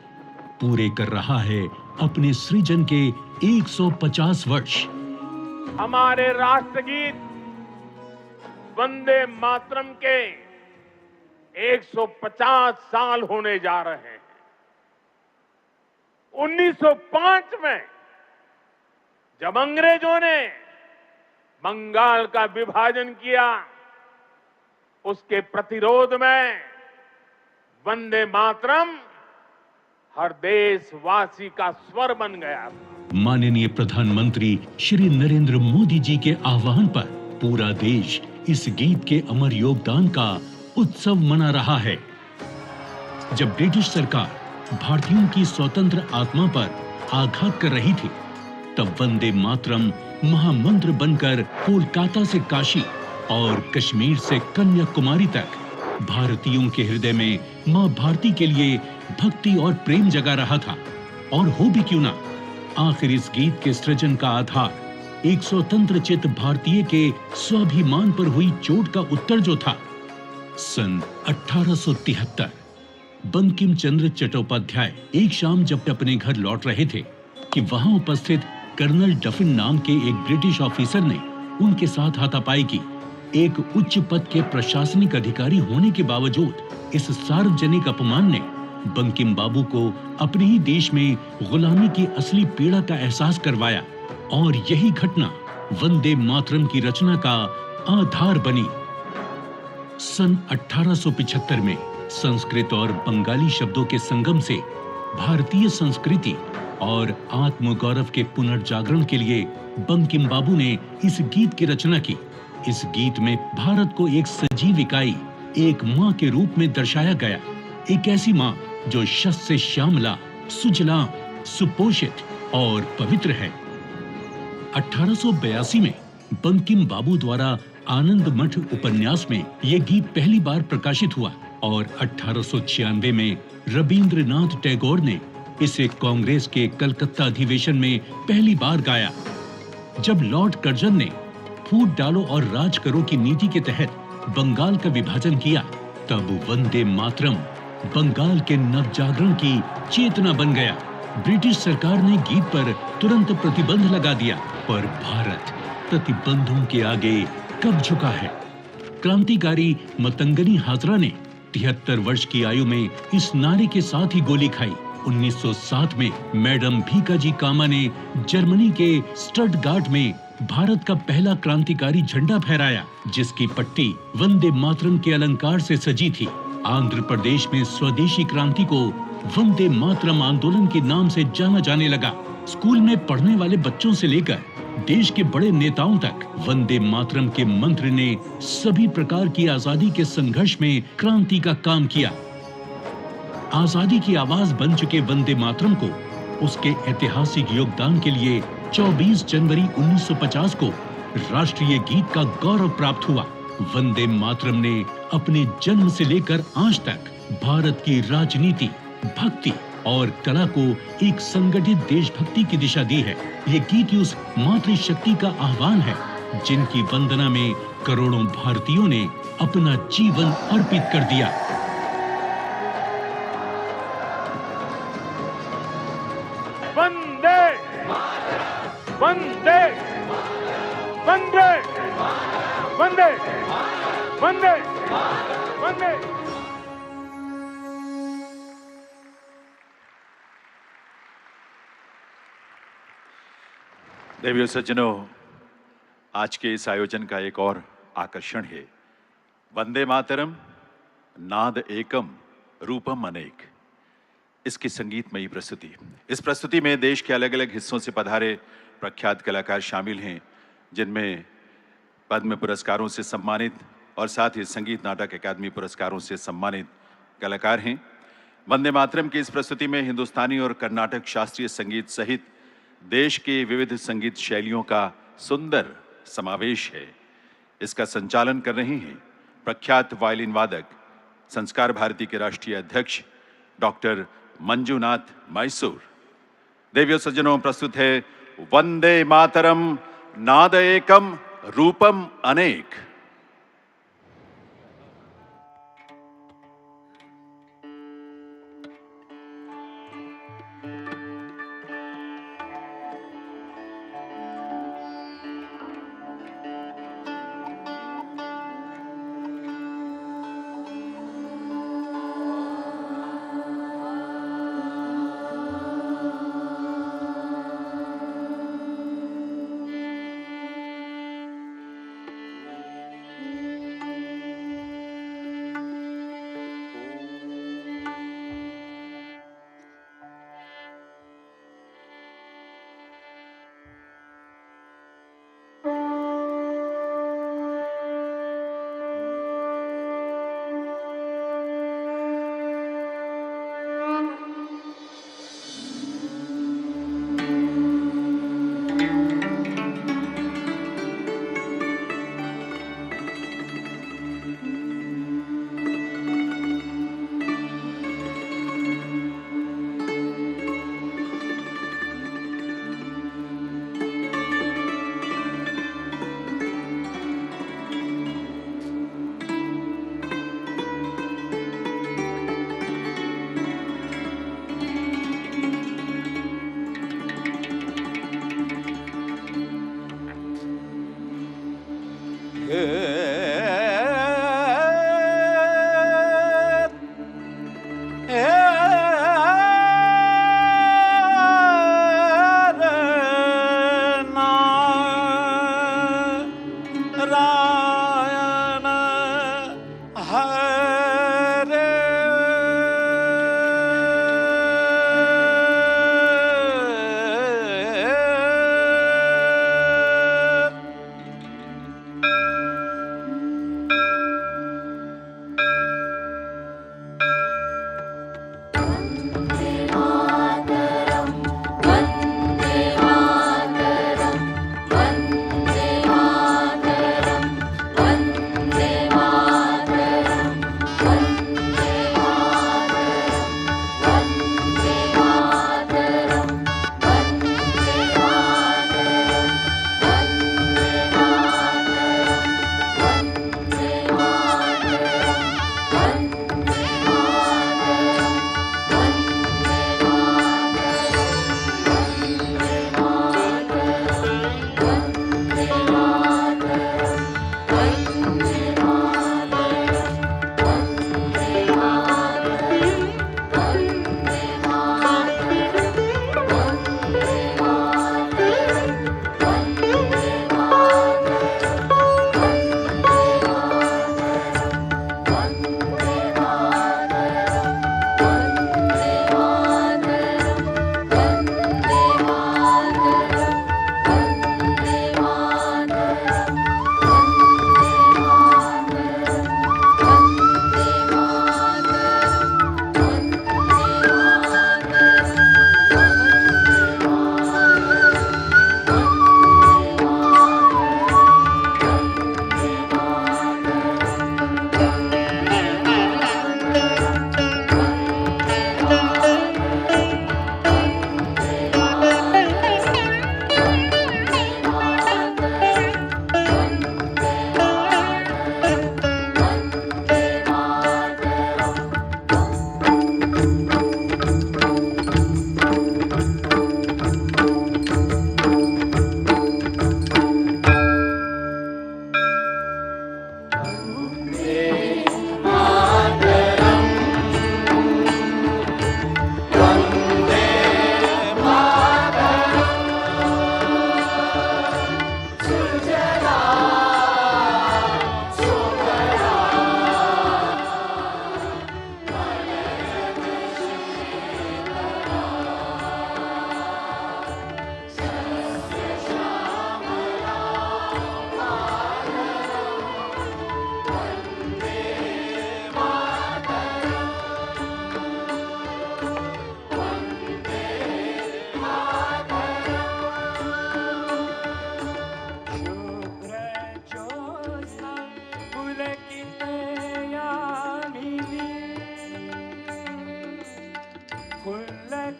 पूरे कर रहा है अपने सृजन के 150 वर्ष। हमारे राष्ट्रगीत वंदे मातरम के 150 साल होने जा रहे हैं। 1905 में जब अंग्रेजों ने बंगाल का विभाजन किया, उसके प्रतिरोध में वंदे मातरम हर देशवासी का स्वर बन गया। माननीय प्रधानमंत्री श्री नरेंद्र मोदी जी के आह्वान पर पूरा देश इस गीत के अमर योगदान का उत्सव मना रहा है। जब ब्रिटिश सरकार भारतीयों की स्वतंत्र आत्मा पर आघात कर रही थी, तब वंदे मातरम महामंत्र बनकर कोलकाता से काशी और कश्मीर से कन्याकुमारी तक भारतीयों के हृदय में मां भारती के लिए भक्ति और प्रेम जगा रहा था। और हो भी क्यों ना, आखिर इस गीत के सृजन का आधार एक स्वतंत्र चित्त भारतीय के स्वाभिमान पर हुई चोट का उत्तर जो था। सन 1873 बंकिम चंद्र चट्टोपाध्याय एक शाम जब अपने घर लौट रहे थे कि वहां उपस्थित कर्नल डफिन नाम के एक ब्रिटिश ऑफिसर ने उनके साथ हाथापाई की। एक उच्च पद के प्रशासनिक अधिकारी होने के बावजूद इस सार्वजनिक अपमान ने बंकिम बाबू को अपने ही देश में गुलामी की असली पीड़ा का एहसास करवाया और यही घटना वंदे मातरम की रचना का आधार बनी। सन 1875 में संस्कृत और बंगाली शब्दों के संगम से भारतीय संस्कृति और आत्मगौरव के पुनर्जागरण के लिए बंकिम बाबू ने इस गीत की रचना की। इस गीत में भारत को एक सजीव इकाई, एक माँ के रूप में दर्शाया गया। एक ऐसी माँ जो शस्य श्यामला, सुजलाम, सुपोषित और पवित्र है। 1882 में बंकिम बाबू द्वारा आनंद मठ उपन्यास में यह गीत पहली बार प्रकाशित हुआ और 1896 में रविंद्रनाथ टैगोर ने इसे कांग्रेस के कलकत्ता अधिवेशन में पहली बार गाया। जब लॉर्ड कर्जन ने फूट डालो और राज करो की नीति के तहत बंगाल का विभाजन किया, तब वंदे मातरम बंगाल के नवजागरण की चेतना बन गया। ब्रिटिश सरकार ने गीत पर तुरंत प्रतिबंध लगा दिया, पर भारत प्रतिबंधों के आगे कब झुका है। क्रांतिकारी मतंगनी हाजरा ने 73 वर्ष की आयु में इस नारे के साथ ही गोली खाई। 1907 में मैडम भीकाजी कामा ने जर्मनी के स्टटगार्ट में भारत का पहला क्रांतिकारी झंडा फहराया, जिसकी पट्टी वंदे मातरम के अलंकार से सजी थी। आंध्र प्रदेश में स्वदेशी क्रांति को वंदे मातरम आंदोलन के नाम से जाना जाने लगा। स्कूल में पढ़ने वाले बच्चों से लेकर देश के बड़े नेताओं तक वंदे मातरम के मंत्र ने सभी प्रकार की आजादी के संघर्ष में क्रांति का काम किया। आजादी की आवाज बन चुके वंदे मातरम को उसके ऐतिहासिक योगदान के लिए 24 जनवरी 1950 को राष्ट्रीय गीत का गौरव प्राप्त हुआ। वंदे मातरम ने अपने जन्म से लेकर आज तक भारत की राजनीति, भक्ति और कला को एक संगठित देशभक्ति की दिशा दी है। ये गीत उस मातृशक्ति का आह्वान है जिनकी वंदना में करोड़ों भारतीयों ने अपना जीवन अर्पित कर दिया। वंदे वंदे वंदे वंदे वंदे वंदे। देवियों सज्जनों, आज के इस आयोजन का एक और आकर्षण है वंदे मातरम नाद एकम रूपम अनेक, इसकी संगीतमयी प्रस्तुति। इस प्रस्तुति में देश के अलग अलग हिस्सों से पधारे प्रख्यात कलाकार शामिल हैं, जिनमें पद्म पुरस्कारों से सम्मानित और साथ ही संगीत नाटक अकादमी पुरस्कारों से सम्मानित कलाकार हैं। वंदे मातरम की इस प्रस्तुति में हिंदुस्तानी और कर्नाटक शास्त्रीय संगीत सहित देश के विविध संगीत शैलियों का सुंदर समावेश है। इसका संचालन कर रहे हैं प्रख्यात वायलिन वादक, संस्कार भारती के राष्ट्रीय अध्यक्ष डॉक्टर मंजुनाथ मैसूर। देवियों सज्जनों, प्रस्तुत है वंदे मातरम नाद एकम रूपम अनेक।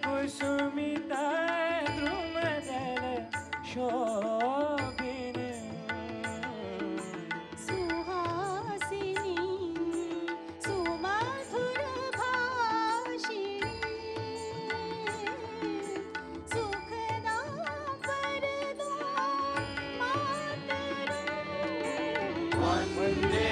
कुसुमित द्रुमदल शोभिनी सुहासिनी सुमधुर भाषिणी सुखदा वरदा मातरम वंदे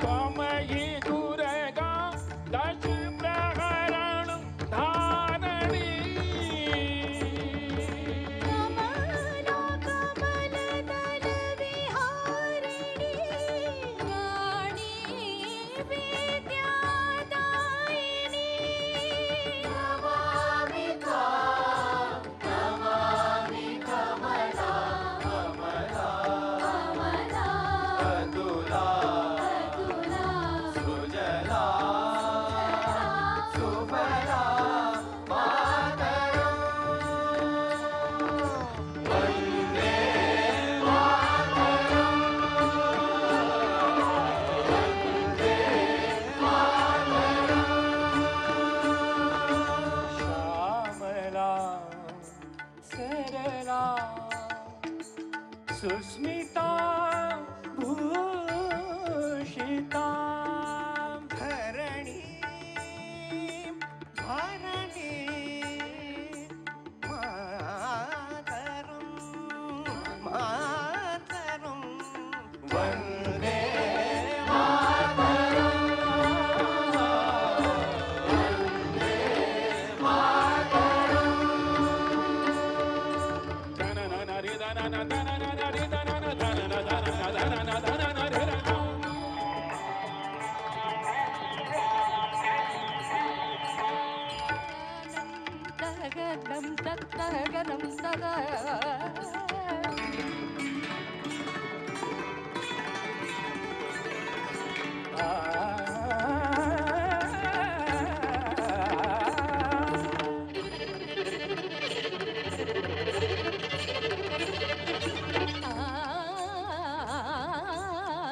त्वमयि दुर्गा दश प्रहरण धारणी कमला कमल दल विहारिणी राणी विद्यादायिनी नमामि त्वां नमामि कमला कमला कमला अतुला अतुला सुजला सुफला मातरम् वन्दे मातरम् वन्दे मातरम् श्यामला सरला सुस्मिता भूषिता धरणी भरणी मातरम् मातरम् Vande Mataram Vande Mataram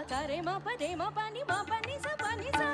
Tare ma pa de ma pa ni sa pa ni sa.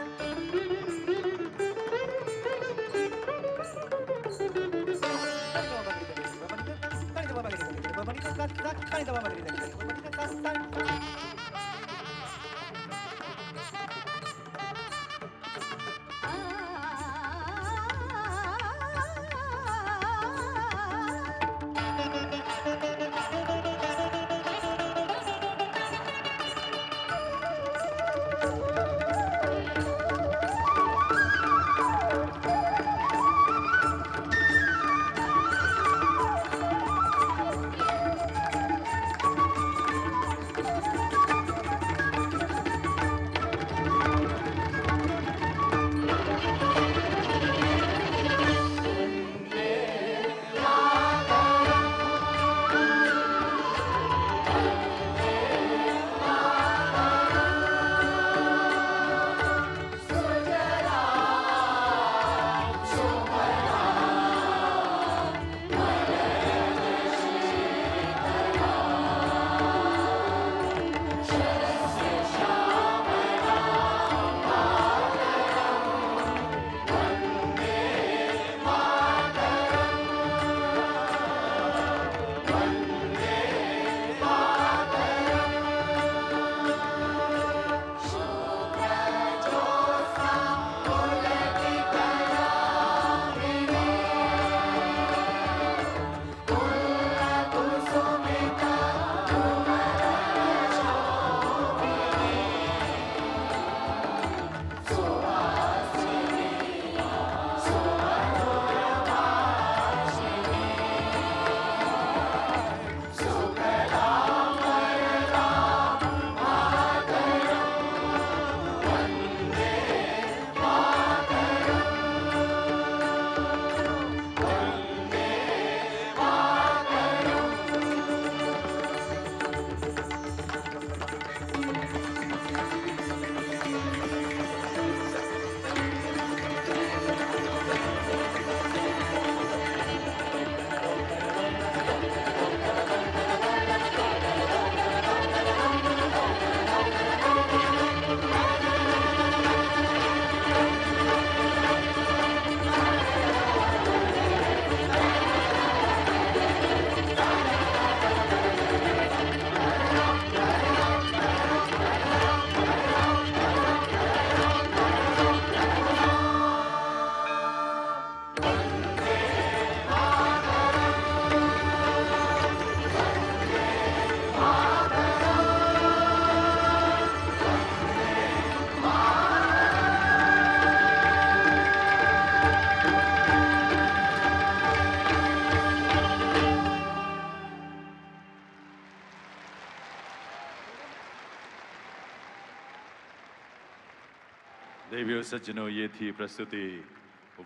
देवियों सज्जनों, ये थी प्रस्तुति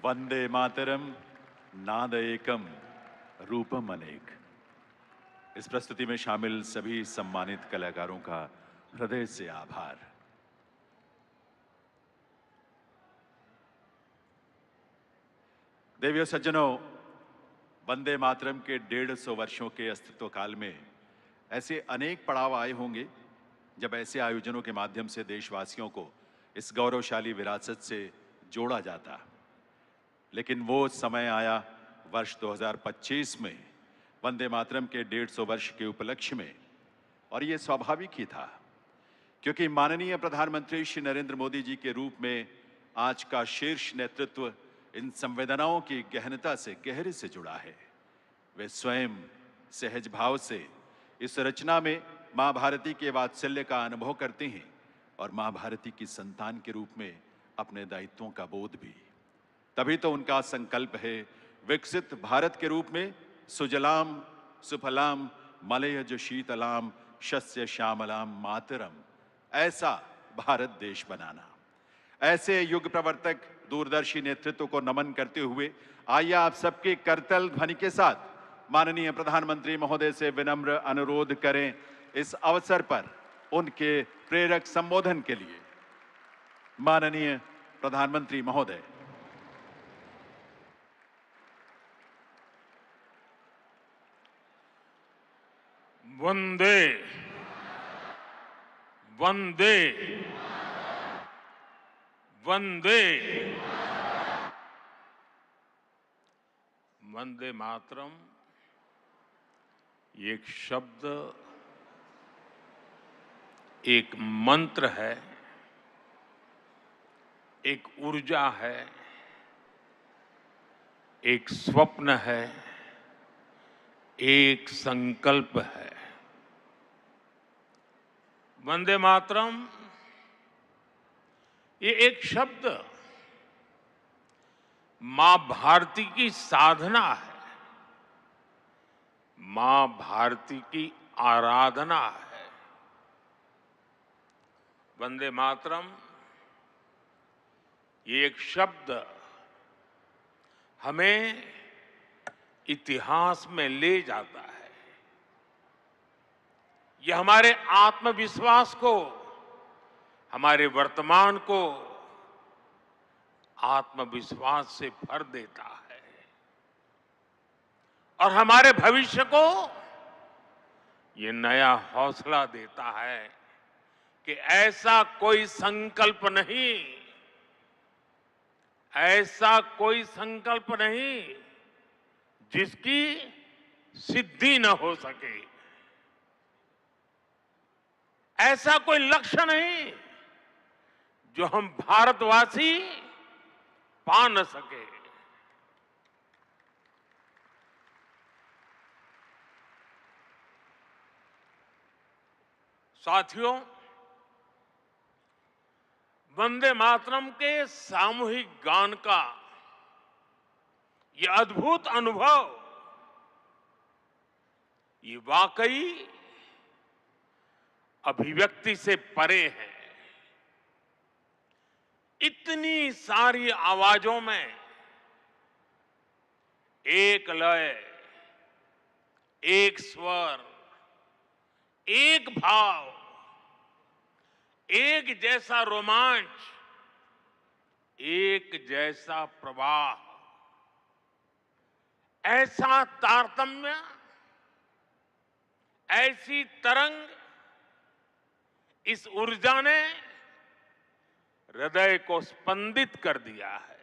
वंदे मातरम नाद एकम रूपम अनेक। इस प्रस्तुति में शामिल सभी सम्मानित कलाकारों का हृदय से आभार। देवियों सज्जनों, वंदे मातरम के 150 वर्षों के अस्तित्व काल में ऐसे अनेक पड़ाव आए होंगे जब ऐसे आयोजनों के माध्यम से देशवासियों को इस गौरवशाली विरासत से जोड़ा जाता। लेकिन वो समय आया वर्ष 2025 में वंदे मातरम के 150 वर्ष के उपलक्ष्य में, और ये स्वाभाविक ही था क्योंकि माननीय प्रधानमंत्री श्री नरेंद्र मोदी जी के रूप में आज का शीर्ष नेतृत्व इन संवेदनाओं की गहनता से गहरे से जुड़ा है। वे स्वयं सहज भाव से इस रचना में मां भारती के वात्सल्य का अनुभव करते हैं और मां भारती की संतान के रूप में अपने दायित्वों का बोध भी। तभी तो उनका संकल्प है विकसित भारत के रूप में सुजलाम सुफलाम मलयज शीतलाम शस्य श्यामलाम मातरम, ऐसा भारत देश बनाना। ऐसे युग प्रवर्तक दूरदर्शी नेतृत्व को नमन करते हुए आइए आप सबके करतल ध्वनि के साथ माननीय प्रधानमंत्री महोदय से विनम्र अनुरोध करें इस अवसर पर उनके प्रेरक संबोधन के लिए। माननीय प्रधानमंत्री महोदय। वंदे वंदे वंदे वंदे मातरम एक शब्द, एक मंत्र है, एक ऊर्जा है, एक स्वप्न है, एक संकल्प है। वंदे मातरम ये एक शब्द मां भारती की साधना है, मां भारती की आराधना है। वंदे मातरम ये एक शब्द हमें इतिहास में ले जाता है। यह हमारे आत्मविश्वास को, हमारे वर्तमान को आत्मविश्वास से भर देता है और हमारे भविष्य को ये नया हौसला देता है कि ऐसा कोई संकल्प नहीं, ऐसा कोई संकल्प नहीं जिसकी सिद्धि न हो सके, ऐसा कोई लक्ष्य नहीं जो हम भारतवासी पा न सके। साथियों, वंदे मातरम के सामूहिक गान का ये अद्भुत अनुभव, ये वाकई अभिव्यक्ति से परे है। इतनी सारी आवाजों में एक लय, एक स्वर, एक भाव, एक जैसा रोमांच, एक जैसा प्रवाह, ऐसा तारतम्य, ऐसी तरंग, इस ऊर्जा ने हृदय को स्पंदित कर दिया है।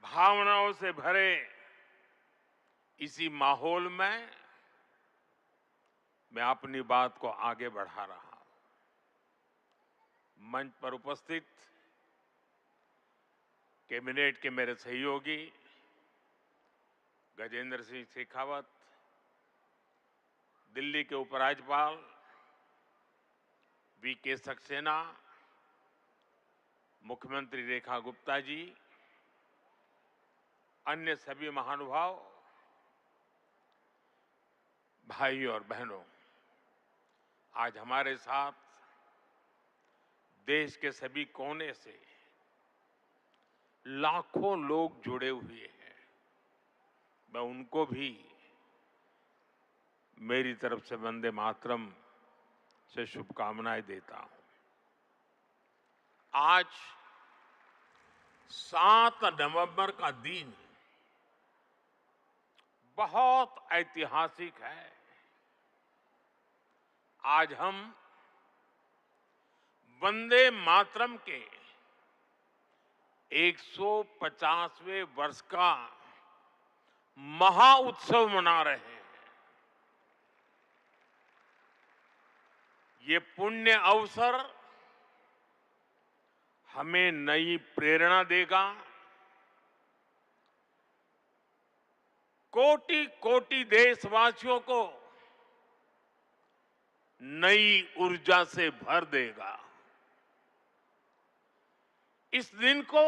भावनाओं से भरे इसी माहौल में मैं अपनी बात को आगे बढ़ा रहा हूं। मंच पर उपस्थित कैबिनेट के मेरे सहयोगी गजेंद्र सिंह शेखावत, दिल्ली के उपराज्यपाल वीके सक्सेना, मुख्यमंत्री रेखा गुप्ता जी, अन्य सभी महानुभाव, भाई और बहनों, आज हमारे साथ देश के सभी कोने से लाखों लोग जुड़े हुए हैं। मैं उनको भी मेरी तरफ से वंदे मातरम से शुभकामनाएं देता हूं। आज 7 नवंबर का दिन बहुत ऐतिहासिक है। आज हम वंदे मातरम के 150वें वर्ष का महाउत्सव मना रहे हैं। ये पुण्य अवसर हमें नई प्रेरणा देगा, कोटि कोटि देशवासियों को नई ऊर्जा से भर देगा। इस दिन को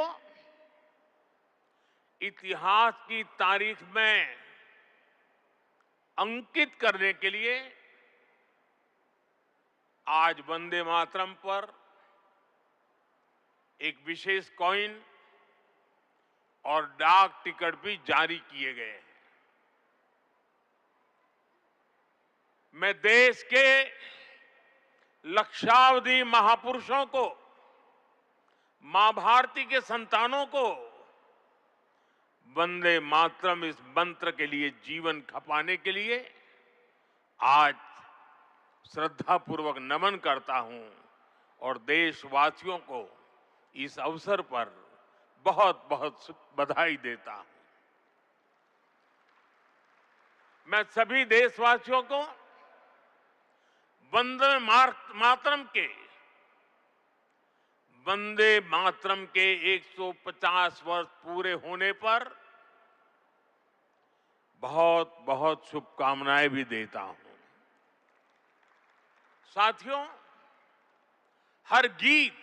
इतिहास की तारीख में अंकित करने के लिए आज वंदे मातरम पर एक विशेष कॉइन और डाक टिकट भी जारी किए गए हैं। मैं देश के लक्षावधि महापुरुषों को, मां भारती के संतानों को वंदे मातरम इस मंत्र के लिए जीवन खपाने के लिए आज श्रद्धापूर्वक नमन करता हूं और देशवासियों को इस अवसर पर बहुत बहुत बधाई देता हूं। मैं सभी देशवासियों को वंदे मातरम के 150 वर्ष पूरे होने पर बहुत बहुत शुभकामनाएं भी देता हूं। साथियों, हर गीत,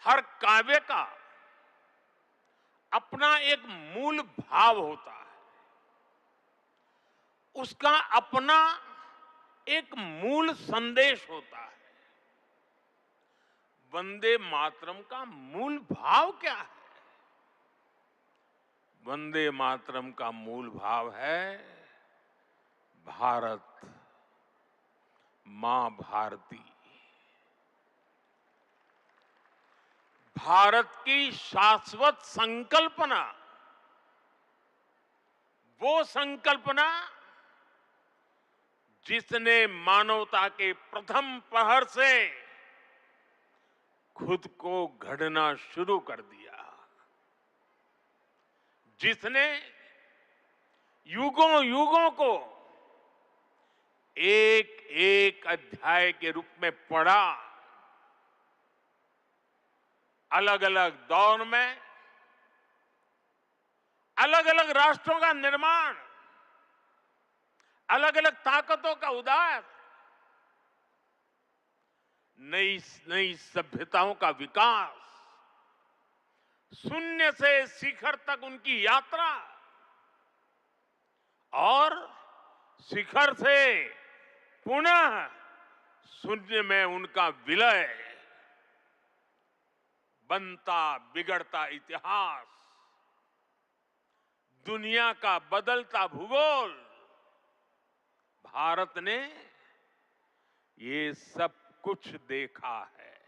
हर काव्य का अपना एक मूल भाव होता है, उसका अपना एक मूल संदेश होता है। वंदे मातरम का मूल भाव क्या है? वंदे मातरम का मूल भाव है भारत मां भारती। भारत की शाश्वत संकल्पना, वो संकल्पना जिसने मानवता के प्रथम पहर से खुद को गढ़ना शुरू कर दिया, जिसने युगों युगों को एक एक अध्याय के रूप में पढ़ा, अलग अलग दौर में अलग अलग राष्ट्रों का निर्माण, अलग अलग ताकतों का उदय, नई नई सभ्यताओं का विकास, शून्य से शिखर तक उनकी यात्रा और शिखर से पुनः शून्य में उनका विलय, बनता बिगड़ता इतिहास, दुनिया का बदलता भूगोल, भारत ने ये सब कुछ देखा है।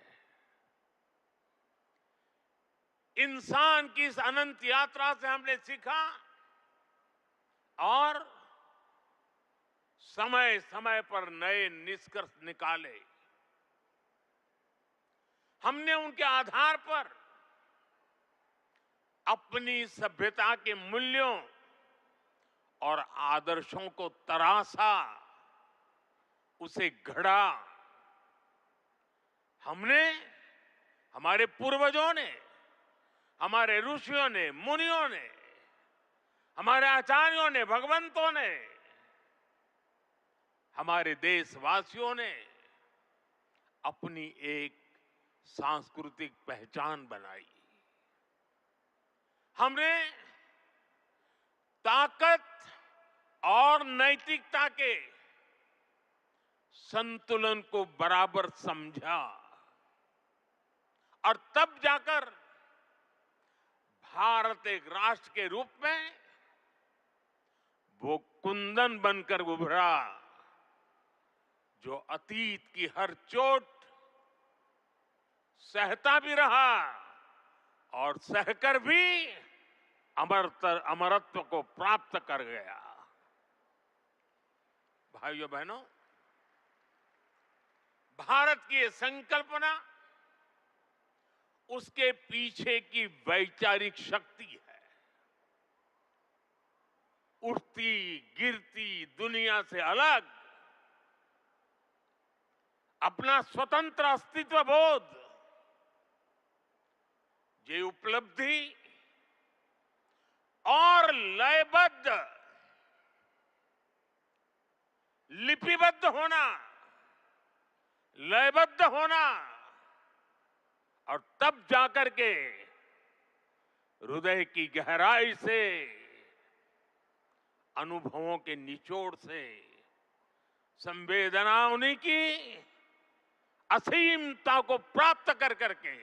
इंसान की इस अनंत यात्रा से हमने सीखा और समय समय पर नए निष्कर्ष निकाले। हमने उनके आधार पर अपनी सभ्यता के मूल्यों और आदर्शों को तराशा, उसे गढ़ा। हमने, हमारे पूर्वजों ने, हमारे ऋषियों ने, मुनियों ने, हमारे आचार्यों ने, भगवंतों ने, हमारे देशवासियों ने अपनी एक सांस्कृतिक पहचान बनाई। हमने ताकत और नैतिकता के संतुलन को बराबर समझा और तब जाकर भारत एक राष्ट्र के रूप में वो कुंदन बनकर उभरा जो अतीत की हर चोट सहता भी रहा और सहकर भी अमरत्व को प्राप्त कर गया। भाइयों बहनों, भारत की ये संकल्पना उसके पीछे की वैचारिक शक्ति है। उठती गिरती दुनिया से अलग अपना स्वतंत्र अस्तित्व बोध, ये उपलब्धि और लयबद्ध लिपिबद्ध होना, लयबद्ध होना और तब जाकर के हृदय की गहराई से, अनुभवों के निचोड़ से, संवेदनाओं की असीमता को प्राप्त कर करके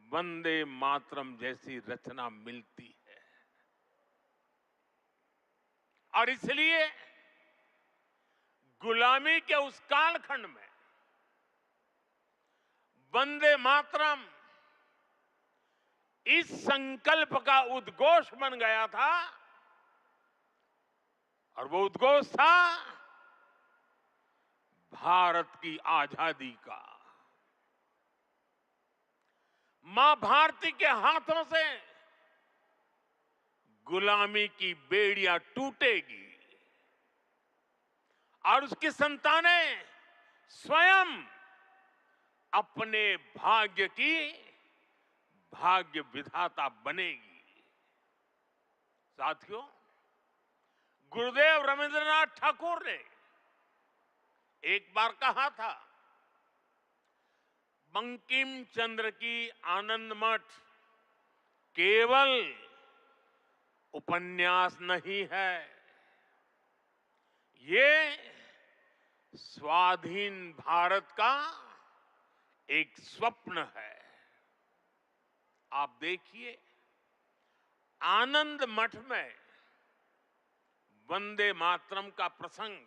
वंदे मातरम जैसी रचना मिलती है। और इसलिए गुलामी के उस कालखंड में वंदे मातरम इस संकल्प का उद्घोष बन गया था और वो उद्घोष था भारत की आजादी का। मां भारती के हाथों से गुलामी की बेड़ियां टूटेगी और उसकी संतानें स्वयं अपने भाग्य की भाग्य विधाता बनेगी। साथियों, गुरुदेव रविंद्रनाथ ठाकुर ने एक बार कहा था, बंकिम चंद्र की आनंद मठ केवल उपन्यास नहीं है, ये स्वाधीन भारत का एक स्वप्न है। आप देखिए, आनंद मठ में वंदे मातरम का प्रसंग,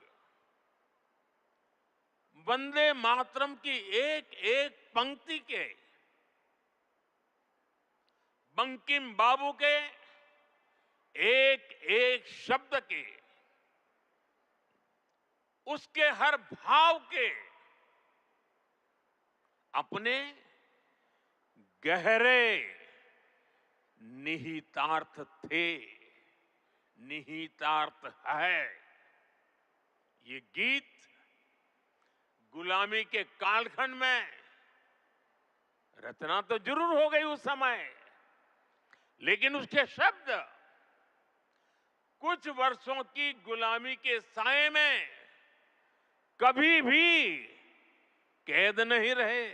वंदे मातरम की एक एक पंक्ति के, बंकिम बाबू के एक एक शब्द के, उसके हर भाव के अपने गहरे निहितार्थ थे, निहितार्थ है। ये गीत गुलामी के कालखंड में रचना तो जरूर हो गई उस समय, लेकिन उसके शब्द कुछ वर्षों की गुलामी के साए में कभी भी कैद नहीं रहे।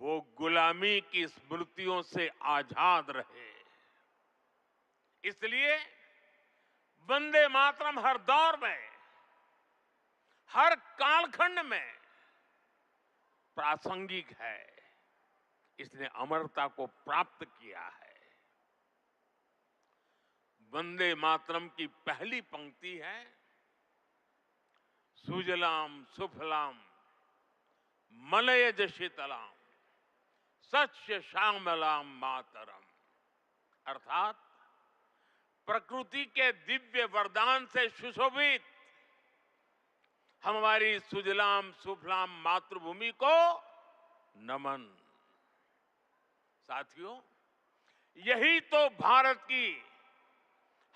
वो गुलामी की स्मृतियों से आजाद रहे। इसलिए वंदे मातरम हर दौर में, हर कालखंड में प्रासंगिक है। इसने अमरता को प्राप्त किया है। वंदे मातरम की पहली पंक्ति है, सुजलाम सुफलाम मलयज शीतलाम सस्य श्यामलाम मातरम, अर्थात प्रकृति के दिव्य वरदान से सुशोभित हमारी सुजलाम सुफलाम मातृभूमि को नमन। साथियों, यही तो भारत की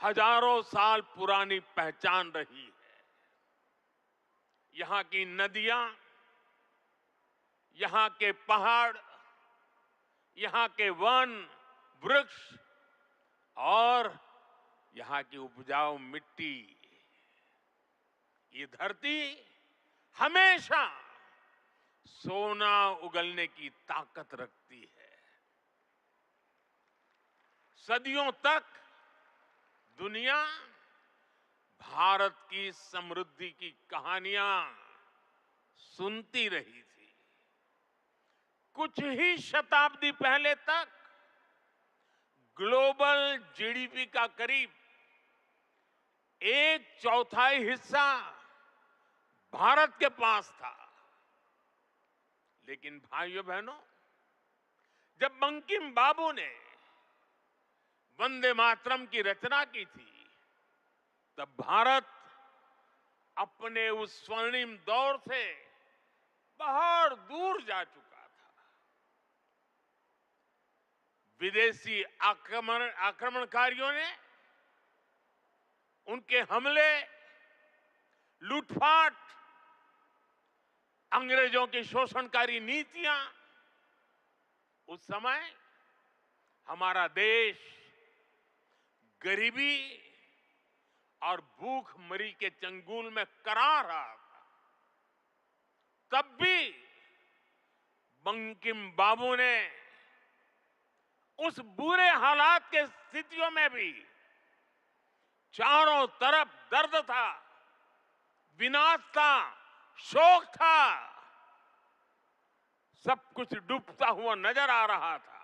हजारों साल पुरानी पहचान रही है। यहां की नदियां, यहां के पहाड़, यहां के वन वृक्ष और यहां की उपजाऊ मिट्टी, ये धरती हमेशा सोना उगलने की ताकत रखती है। सदियों तक दुनिया भारत की समृद्धि की कहानियां सुनती रही थी। कुछ ही शताब्दी पहले तक ग्लोबल जीडीपी का करीब 1/4 हिस्सा भारत के पास था। लेकिन भाइयों बहनों, जब बंकिम बाबू ने वंदे मातरम की रचना की थी, तब भारत अपने उस स्वर्णिम दौर से बहुत दूर जा चुका था। विदेशी आक्रमणकारियों ने उनके हमले, लूटपाट, अंग्रेजों की शोषणकारी नीतियां, उस समय हमारा देश गरीबी और भूखमरी के चंगुल में करा रहा था। तब भी बंकिम बाबू ने उस बुरे हालात के स्थितियों में भी चारों तरफ दर्द था, विनाश था, शोक था, सब कुछ डूबता हुआ नजर आ रहा था।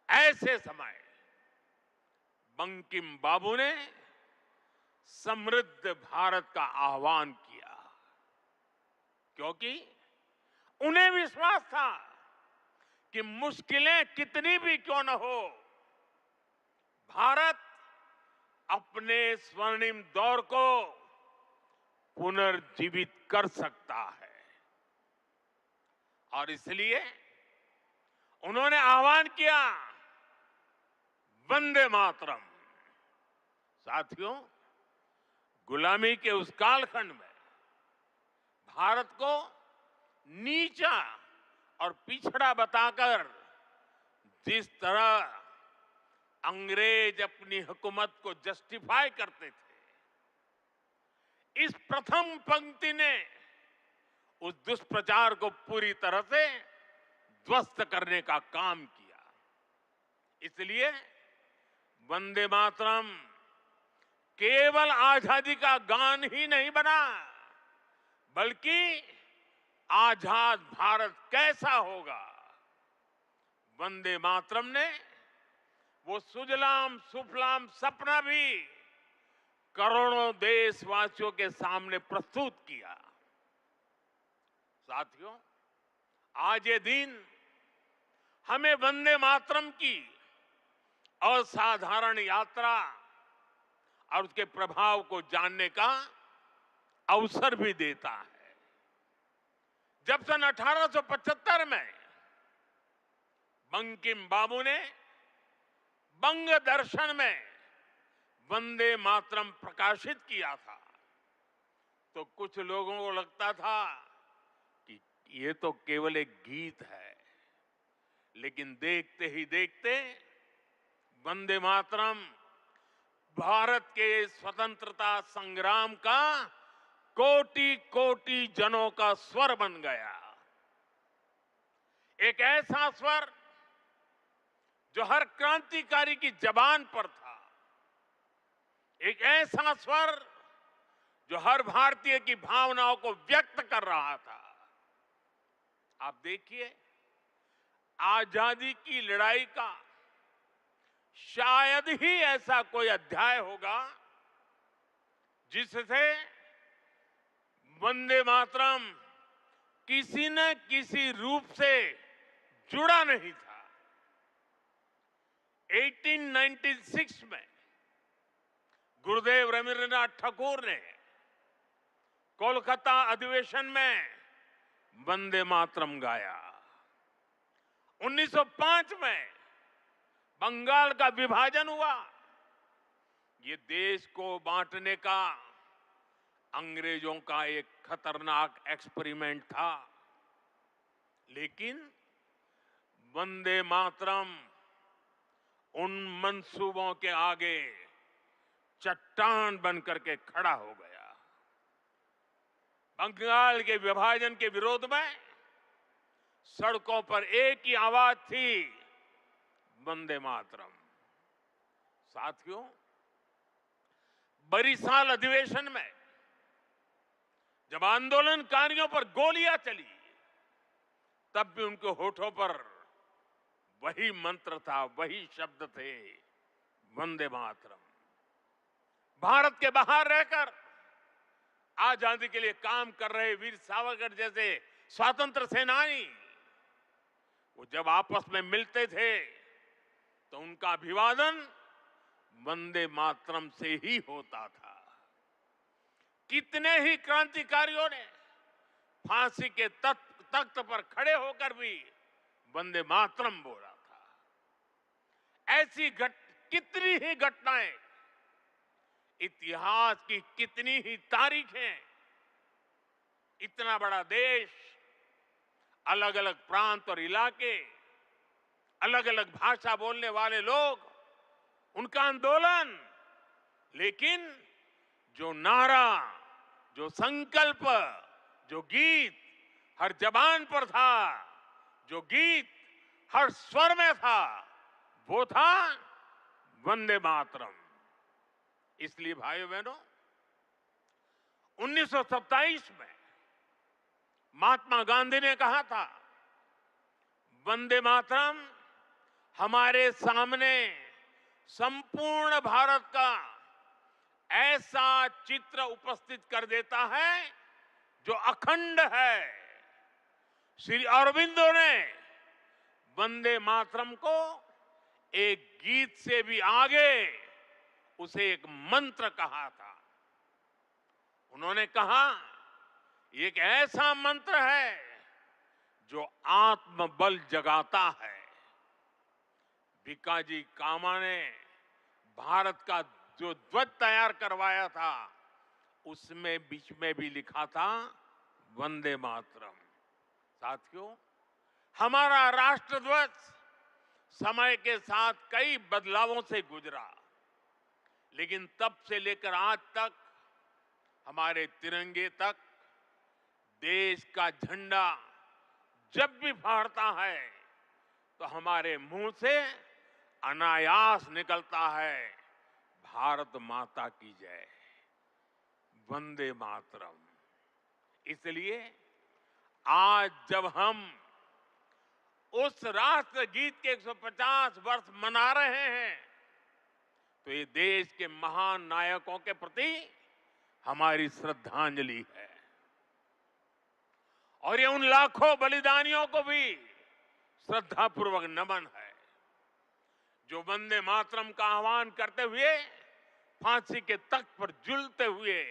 ऐसे समय बंकिम बाबू ने समृद्ध भारत का आह्वान किया, क्योंकि उन्हें विश्वास था कि मुश्किलें कितनी भी क्यों न हो, भारत अपने स्वर्णिम दौर को पुनर्जीवित कर सकता है। और इसलिए उन्होंने आह्वान किया, वंदे मातरम। साथियों, गुलामी के उस कालखंड में भारत को नीचा और पिछड़ा बताकर जिस तरह अंग्रेज अपनी हुकूमत को जस्टिफाई करते थे, इस प्रथम पंक्ति ने उस दुष्प्रचार को पूरी तरह से ध्वस्त करने का काम किया। इसलिए वंदे मातरम केवल आजादी का गान ही नहीं बना, बल्कि आजाद भारत कैसा होगा, वंदे मातरम ने वो सुजलाम सुफलाम सपना भी करोड़ों देशवासियों के सामने प्रस्तुत किया। साथियों, आज ये दिन हमें वंदे मातरम की असाधारण यात्रा और उसके प्रभाव को जानने का अवसर भी देता है। जब सन 1875 में बंकिम बाबू ने बंग दर्शन में वंदे मातरम प्रकाशित किया था, तो कुछ लोगों को लगता था कि ये तो केवल एक गीत है। लेकिन देखते ही देखते वंदे मातरम भारत के स्वतंत्रता संग्राम का कोटि कोटि जनों का स्वर बन गया। एक ऐसा स्वर जो हर क्रांतिकारी की जबान पर था, एक ऐसा स्वर जो हर भारतीय की भावनाओं को व्यक्त कर रहा था। आप देखिए, आजादी की लड़ाई का शायद ही ऐसा कोई अध्याय होगा जिससे वंदे मातरम किसी न किसी रूप से जुड़ा नहीं था। 1896 में गुरुदेव रवींद्रनाथ ठाकुर ने कोलकाता अधिवेशन में वंदे मातरम गाया। 1905 में बंगाल का विभाजन हुआ। ये देश को बांटने का अंग्रेजों का एक खतरनाक एक्सपेरिमेंट था। लेकिन वंदे मातरम उन मंसूबों के आगे चट्टान बनकर के खड़ा हो गया। बंगाल के विभाजन के विरोध में सड़कों पर एक ही आवाज थी, वंदे मातरम। साथियों, बरिसाल अधिवेशन में जब आंदोलनकारियों पर गोलियां चली, तब भी उनके होठों पर वही मंत्र था, वही शब्द थे, वंदे मातरम। भारत के बाहर रहकर आजादी के लिए काम कर रहे वीर सावरकर जैसे स्वतंत्र सेनानी, वो जब आपस में मिलते थे तो उनका अभिवादन वंदे मातरम से ही होता था। कितने ही क्रांतिकारियों ने फांसी के तख्त पर खड़े होकर भी वंदे मातरम बोला था। ऐसी कितनी ही घटनाएं, इतिहास की कितनी ही तारीखें, इतना बड़ा देश, अलग अलग प्रांत और इलाके, अलग अलग भाषा बोलने वाले लोग, उनका आंदोलन, लेकिन जो नारा, जो संकल्प, जो गीत हर जबान पर था, जो गीत हर स्वर में था, वो था वंदे मातरम। इसलिए भाइयों बहनों, 1927 में महात्मा गांधी ने कहा था, वंदे मातरम हमारे सामने संपूर्ण भारत का ऐसा चित्र उपस्थित कर देता है जो अखंड है। श्री अरविंदो ने वंदे मातरम को एक गीत से भी आगे उसे एक मंत्र कहा था। उन्होंने कहा, ये एक ऐसा मंत्र है जो आत्मबल जगाता है। भिकाजी कामा ने भारत का जो ध्वज तैयार करवाया था, उसमें बीच में भी लिखा था वंदे मातरम। साथियों, हमारा राष्ट्र ध्वज समय के साथ कई बदलावों से गुजरा, लेकिन तब से लेकर आज तक हमारे तिरंगे तक देश का झंडा जब भी फहरता है तो हमारे मुंह से अनायास निकलता है, भारत माता की जय, वंदे मातरम। इसलिए आज जब हम उस राष्ट्र गीत के 150 वर्ष मना रहे हैं, तो ये देश के महान नायकों के प्रति हमारी श्रद्धांजलि है, और ये उन लाखों बलिदानियों को भी श्रद्धापूर्वक नमन है जो वंदे मातरम का आह्वान करते हुए फांसी के तख्त पर झूलते हुए,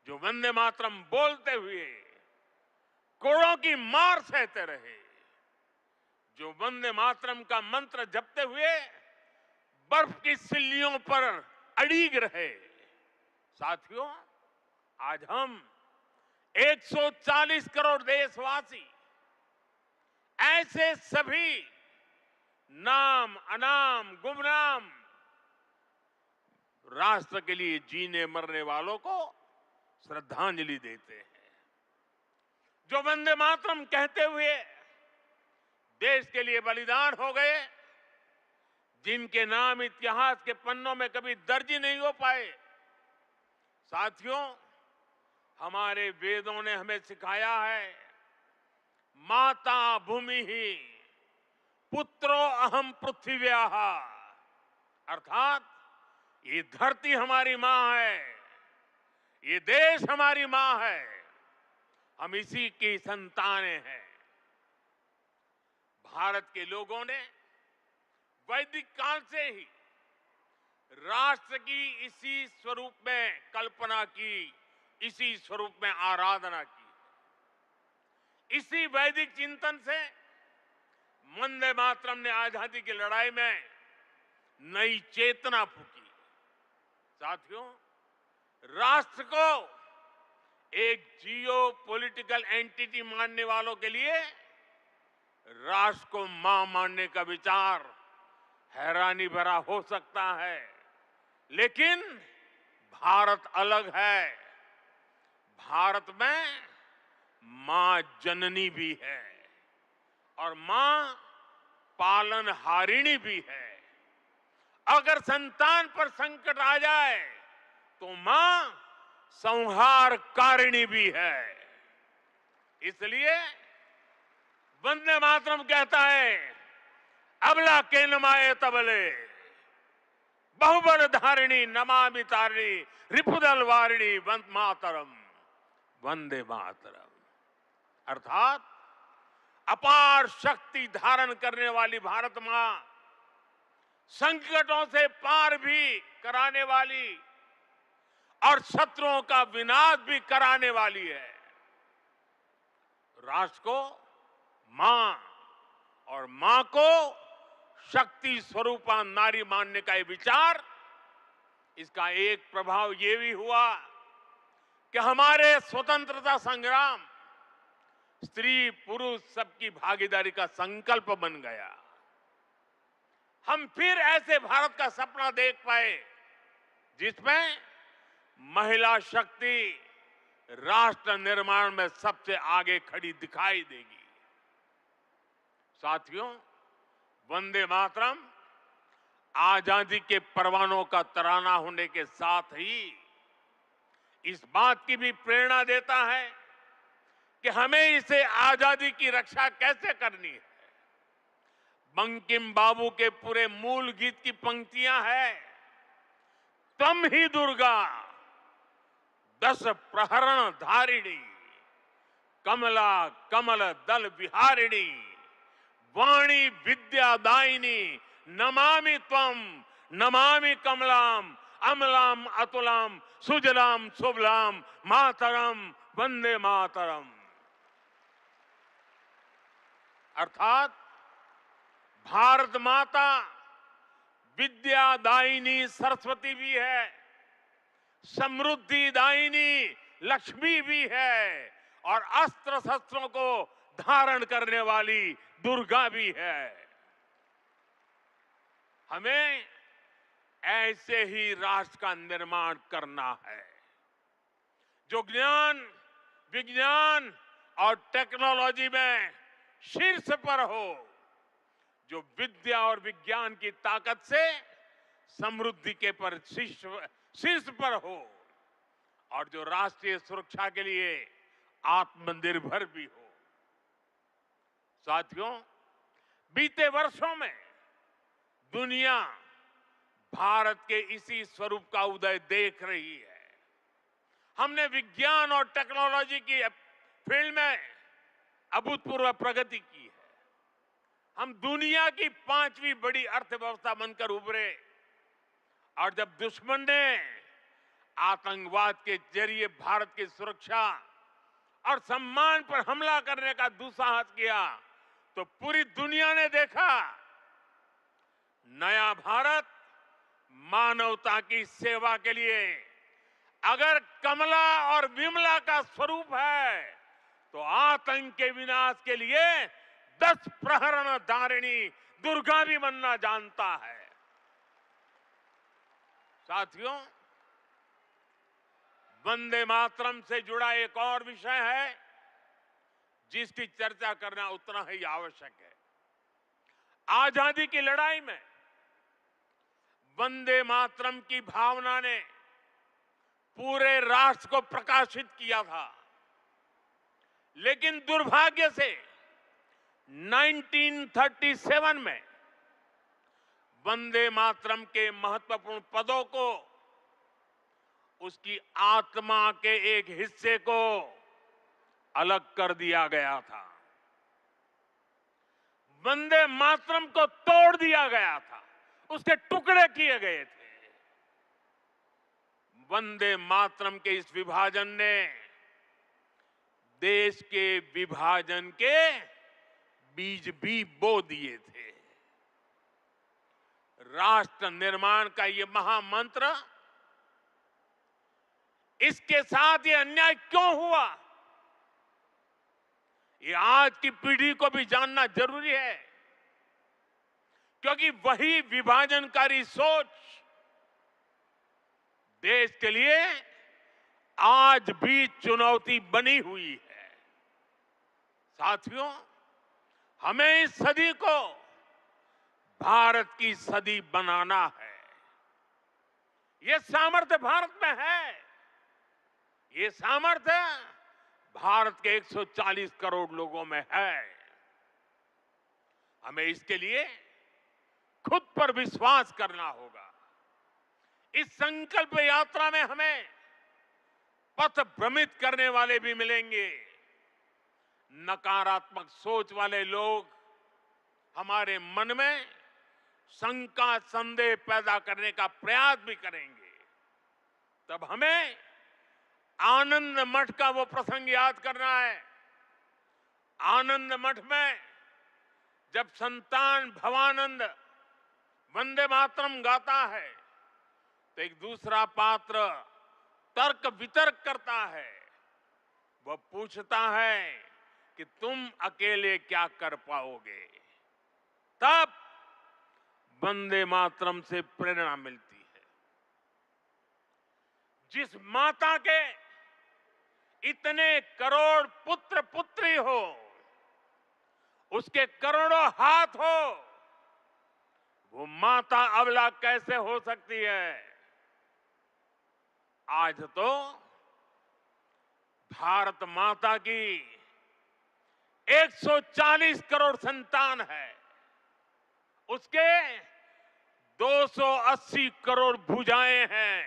जो वंदे मातरम बोलते हुए कोड़ों की मार सहते रहे, जो वंदे मातरम का मंत्र जपते हुए बर्फ की सिल्लियों पर अड़ीग रहे। साथियों, आज हम 140 करोड़ देशवासी ऐसे सभी नाम अनाम गुमनाम राष्ट्र के लिए जीने मरने वालों को श्रद्धांजलि देते हैं, जो वंदे मातरम कहते हुए देश के लिए बलिदान हो गए, जिनके नाम इतिहास के पन्नों में कभी दर्ज ही नहीं हो पाए। साथियों, हमारे वेदों ने हमें सिखाया है, माता भूमि ही पुत्रो अहम पृथ्व्याः, अर्थात ये धरती हमारी मां है, ये देश हमारी मां है, हम इसी की संतानें हैं। भारत के लोगों ने वैदिक काल से ही राष्ट्र की इसी स्वरूप में कल्पना की, इसी स्वरूप में आराधना की। इसी वैदिक चिंतन से वंदे मातरम ने आजादी की लड़ाई में नई चेतना फूंकी। साथियों, राष्ट्र को एक जियो पॉलिटिकल एंटिटी मानने वालों के लिए राष्ट्र को मां मानने का विचार हैरानी भरा हो सकता है, लेकिन भारत अलग है। भारत में मां जननी भी है और मां पालनहारिणी भी है। अगर संतान पर संकट आ जाए तो मां संहारकारिणी भी है। इसलिए वंदे मातरम कहता है, अबला के नमाए तबले बहुबल धारिणी नमामि तारिणी रिपुदल वारिणी वंदे मातरम, वंदे मातरम। अर्थात अपार शक्ति धारण करने वाली भारत मां संकटों से पार भी कराने वाली और शत्रुओं का विनाश भी कराने वाली है। राष्ट्र को मां और मां को शक्ति स्वरूपा नारी मानने का ये विचार, इसका एक प्रभाव ये भी हुआ कि हमारे स्वतंत्रता संग्राम स्त्री पुरुष सबकी भागीदारी का संकल्प बन गया। हम फिर ऐसे भारत का सपना देख पाए जिसमें महिला शक्ति राष्ट्र निर्माण में सबसे आगे खड़ी दिखाई देगी। साथियों, वंदे मातरम आजादी के परवानों का तराना होने के साथ ही इस बात की भी प्रेरणा देता है कि हमें इसे आजादी की रक्षा कैसे करनी है। बंकिम बाबू के पूरे मूल गीत की पंक्तियां हैं, तम ही दुर्गा 10 प्रहरण धारिणी, कमला कमल दल विहारिणी, वाणी विद्यादायिनी, नमामि त्वम नमामि कमलाम, अमलाम अतुलाम, सुजलाम सुबलाम, मातरम वंदे मातरम। अर्थात भारत माता विद्यादायिनी सरस्वती भी है, समृद्धि दायिनी लक्ष्मी भी है और अस्त्र शस्त्रों को धारण करने वाली दुर्गा भी है। हमें ऐसे ही राष्ट्र का निर्माण करना है जो ज्ञान विज्ञान और टेक्नोलॉजी में शीर्ष पर हो, जो विद्या और विज्ञान की ताकत से समृद्धि के पर शीर्ष पर हो और जो राष्ट्रीय सुरक्षा के लिए आत्मनिर्भर भी हो। साथियों, बीते वर्षों में दुनिया भारत के इसी स्वरूप का उदय देख रही है। हमने विज्ञान और टेक्नोलॉजी की फील्ड में अभूतपूर्व प्रगति की है। हम दुनिया की 5वीं बड़ी अर्थव्यवस्था बनकर उभरे और जब दुश्मन ने आतंकवाद के जरिए भारत की सुरक्षा और सम्मान पर हमला करने का दुस्साहस किया तो पूरी दुनिया ने देखा नया भारत मानवता की सेवा के लिए अगर कमला और विमला का स्वरूप है तो आतंक के विनाश के लिए 10 प्रहरण धारिणी दुर्गा भी बनना जानता है। साथियों, वंदे मातरम से जुड़ा एक और विषय है जिसकी चर्चा करना उतना ही आवश्यक है। आजादी की लड़ाई में वंदे मातरम की भावना ने पूरे राष्ट्र को प्रकाशित किया था, लेकिन दुर्भाग्य से 1937 में वंदे मातरम के महत्वपूर्ण पदों को उसकी आत्मा के एक हिस्से को अलग कर दिया गया था। वंदे मातरम को तोड़ दिया गया था, उसके टुकड़े किए गए थे। वंदे मातरम के इस विभाजन ने देश के विभाजन के बीज भी बो दिए थे। राष्ट्र निर्माण का ये महामंत्र, इसके साथ ये अन्याय क्यों हुआ, ये आज की पीढ़ी को भी जानना जरूरी है, क्योंकि वही विभाजनकारी सोच देश के लिए आज भी चुनौती बनी हुई है। साथियों, हमें इस सदी को भारत की सदी बनाना है। ये सामर्थ्य भारत में है। ये सामर्थ्य भारत के 140 करोड़ लोगों में है। हमें इसके लिए खुद पर विश्वास करना होगा। इस संकल्प यात्रा में हमें पथ भ्रमित करने वाले भी मिलेंगे। नकारात्मक सोच वाले लोग हमारे मन में शंका संदेह पैदा करने का प्रयास भी करेंगे। तब हमें आनंद मठ का वो प्रसंग याद करना है। आनंद मठ में जब संतान भवानंद वंदे मातरम गाता है तो एक दूसरा पात्र तर्क वितर्क करता है। वह पूछता है कि तुम अकेले क्या कर पाओगे। तब वंदे मातरम से प्रेरणा मिलती है। जिस माता के इतने करोड़ पुत्र पुत्री हो, उसके करोड़ों हाथ हो, वो माता अबला कैसे हो सकती है। आज तो भारत माता की 140 करोड़ संतान है। उसके 280 करोड़ भुजाएं हैं।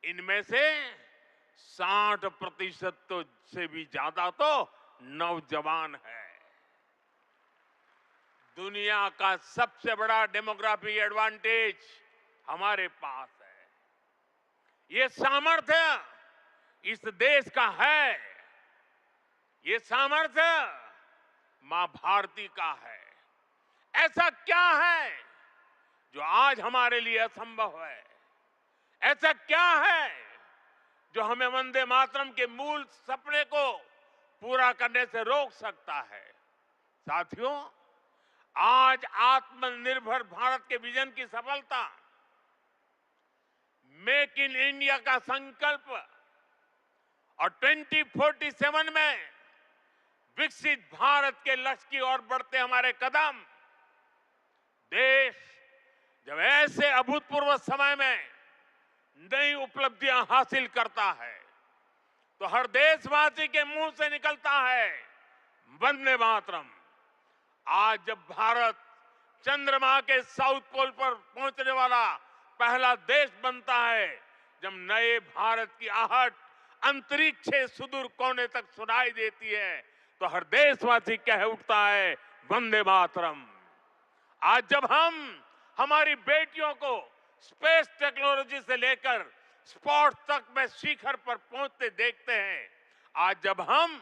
इनमें से 60% तो से भी ज्यादा तो नौजवान है। दुनिया का सबसे बड़ा डेमोग्राफिक एडवांटेज हमारे पास है। ये सामर्थ्य इस देश का है। ये सामर्थ्य मां भारती का है। ऐसा क्या है जो आज हमारे लिए असंभव है? ऐसा क्या है जो हमें वंदे मातरम के मूल सपने को पूरा करने से रोक सकता है? साथियों, आज आत्मनिर्भर भारत के विजन की सफलता, मेक इन इंडिया का संकल्प और 2047 में विकसित भारत के लक्ष्य की ओर बढ़ते हमारे कदम, देश जब ऐसे अभूतपूर्व समय में नई उपलब्धियां हासिल करता है तो हर देशवासी के मुंह से निकलता है वंदे मातरम। आज जब भारत चंद्रमा के साउथ पोल पर पहुंचने वाला पहला देश बनता है, जब नए भारत की आहट अंतरिक्ष से सुदूर कोने तक सुनाई देती है, तो हर देशवासी कह उठता है वंदे मातरम। आज जब हम हमारी बेटियों को स्पेस टेक्नोलॉजी से लेकर स्पोर्ट्स तक में शिखर पर पहुंचते देखते हैं, आज जब हम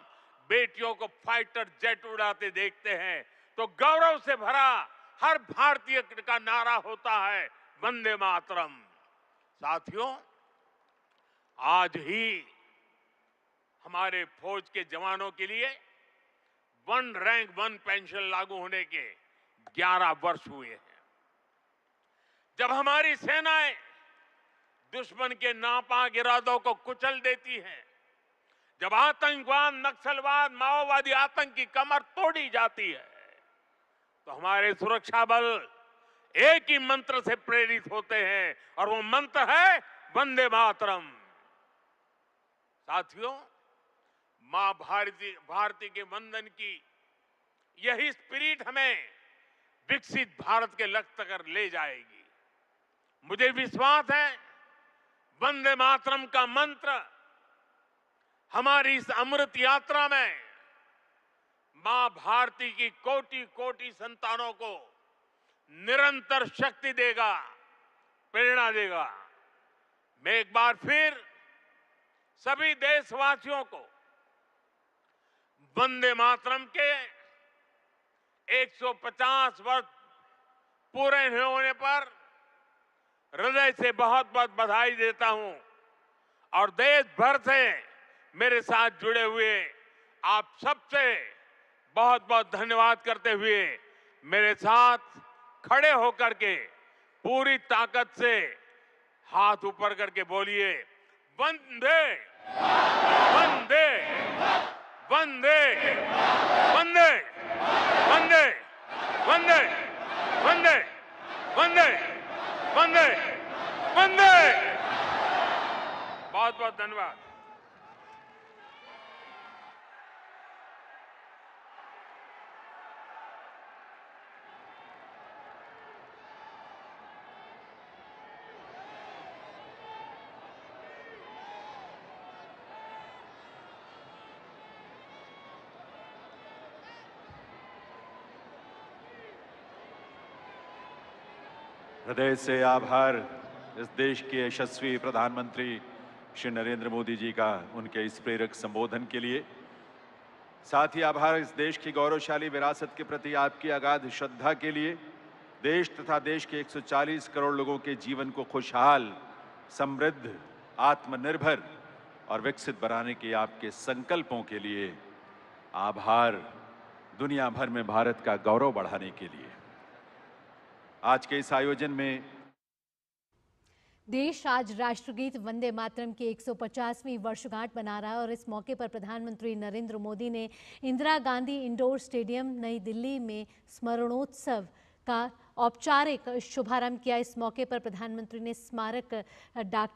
बेटियों को फाइटर जेट उड़ाते देखते हैं, तो गौरव से भरा हर भारतीय का नारा होता है वंदे मातरम। साथियों, आज ही हमारे फौज के जवानों के लिए 1 रैंक 1 पेंशन लागू होने के 11 वर्ष हुए हैं। जब हमारी सेनाएं दुश्मन के नापाक इरादों को कुचल देती हैं, जब आतंकवाद, नक्सलवाद, माओवादी आतंक की कमर तोड़ी जाती है, तो हमारे सुरक्षा बल एक ही मंत्र से प्रेरित होते हैं और वो मंत्र है वंदे मातरम। साथियों, मां भारती के वंदन की यही स्पिरिट हमें विकसित भारत के लक्ष्य तक ले जाएगी। मुझे विश्वास है वंदे मातरम का मंत्र हमारी इस अमृत यात्रा में मां भारती की कोटि कोटि संतानों को निरंतर शक्ति देगा, प्रेरणा देगा। मैं एक बार फिर सभी देशवासियों को वंदे मातरम के 150 वर्ष पूरे होने पर हृदय से बहुत बहुत बधाई देता हूं और देश भर से मेरे साथ जुड़े हुए आप सबसे बहुत बहुत धन्यवाद करते हुए मेरे साथ खड़े होकर के पूरी ताकत से हाथ ऊपर करके बोलिए वंदे वंदे वंदे वंदे वंदे वंदे वंदे वंदे वंदे बहुत धन्यवाद। हृदय से आभार इस देश के यशस्वी प्रधानमंत्री श्री नरेंद्र मोदी जी का उनके इस प्रेरक संबोधन के लिए। साथ ही आभार इस देश की गौरवशाली विरासत के प्रति आपकी अगाध श्रद्धा के लिए। देश तथा देश के 140 करोड़ लोगों के जीवन को खुशहाल, समृद्ध, आत्मनिर्भर और विकसित बनाने के आपके संकल्पों के लिए आभार। दुनिया भर में भारत का गौरव बढ़ाने के लिए आज के इस आयोजन में देश आज राष्ट्रगीत वंदे मातरम की 150वीं वर्षगांठ मना रहा है और इस मौके पर प्रधानमंत्री नरेंद्र मोदी ने इंदिरा गांधी इंडोर स्टेडियम नई दिल्ली में स्मरणोत्सव का औपचारिक शुभारंभ किया। इस मौके पर प्रधानमंत्री ने स्मारक डाक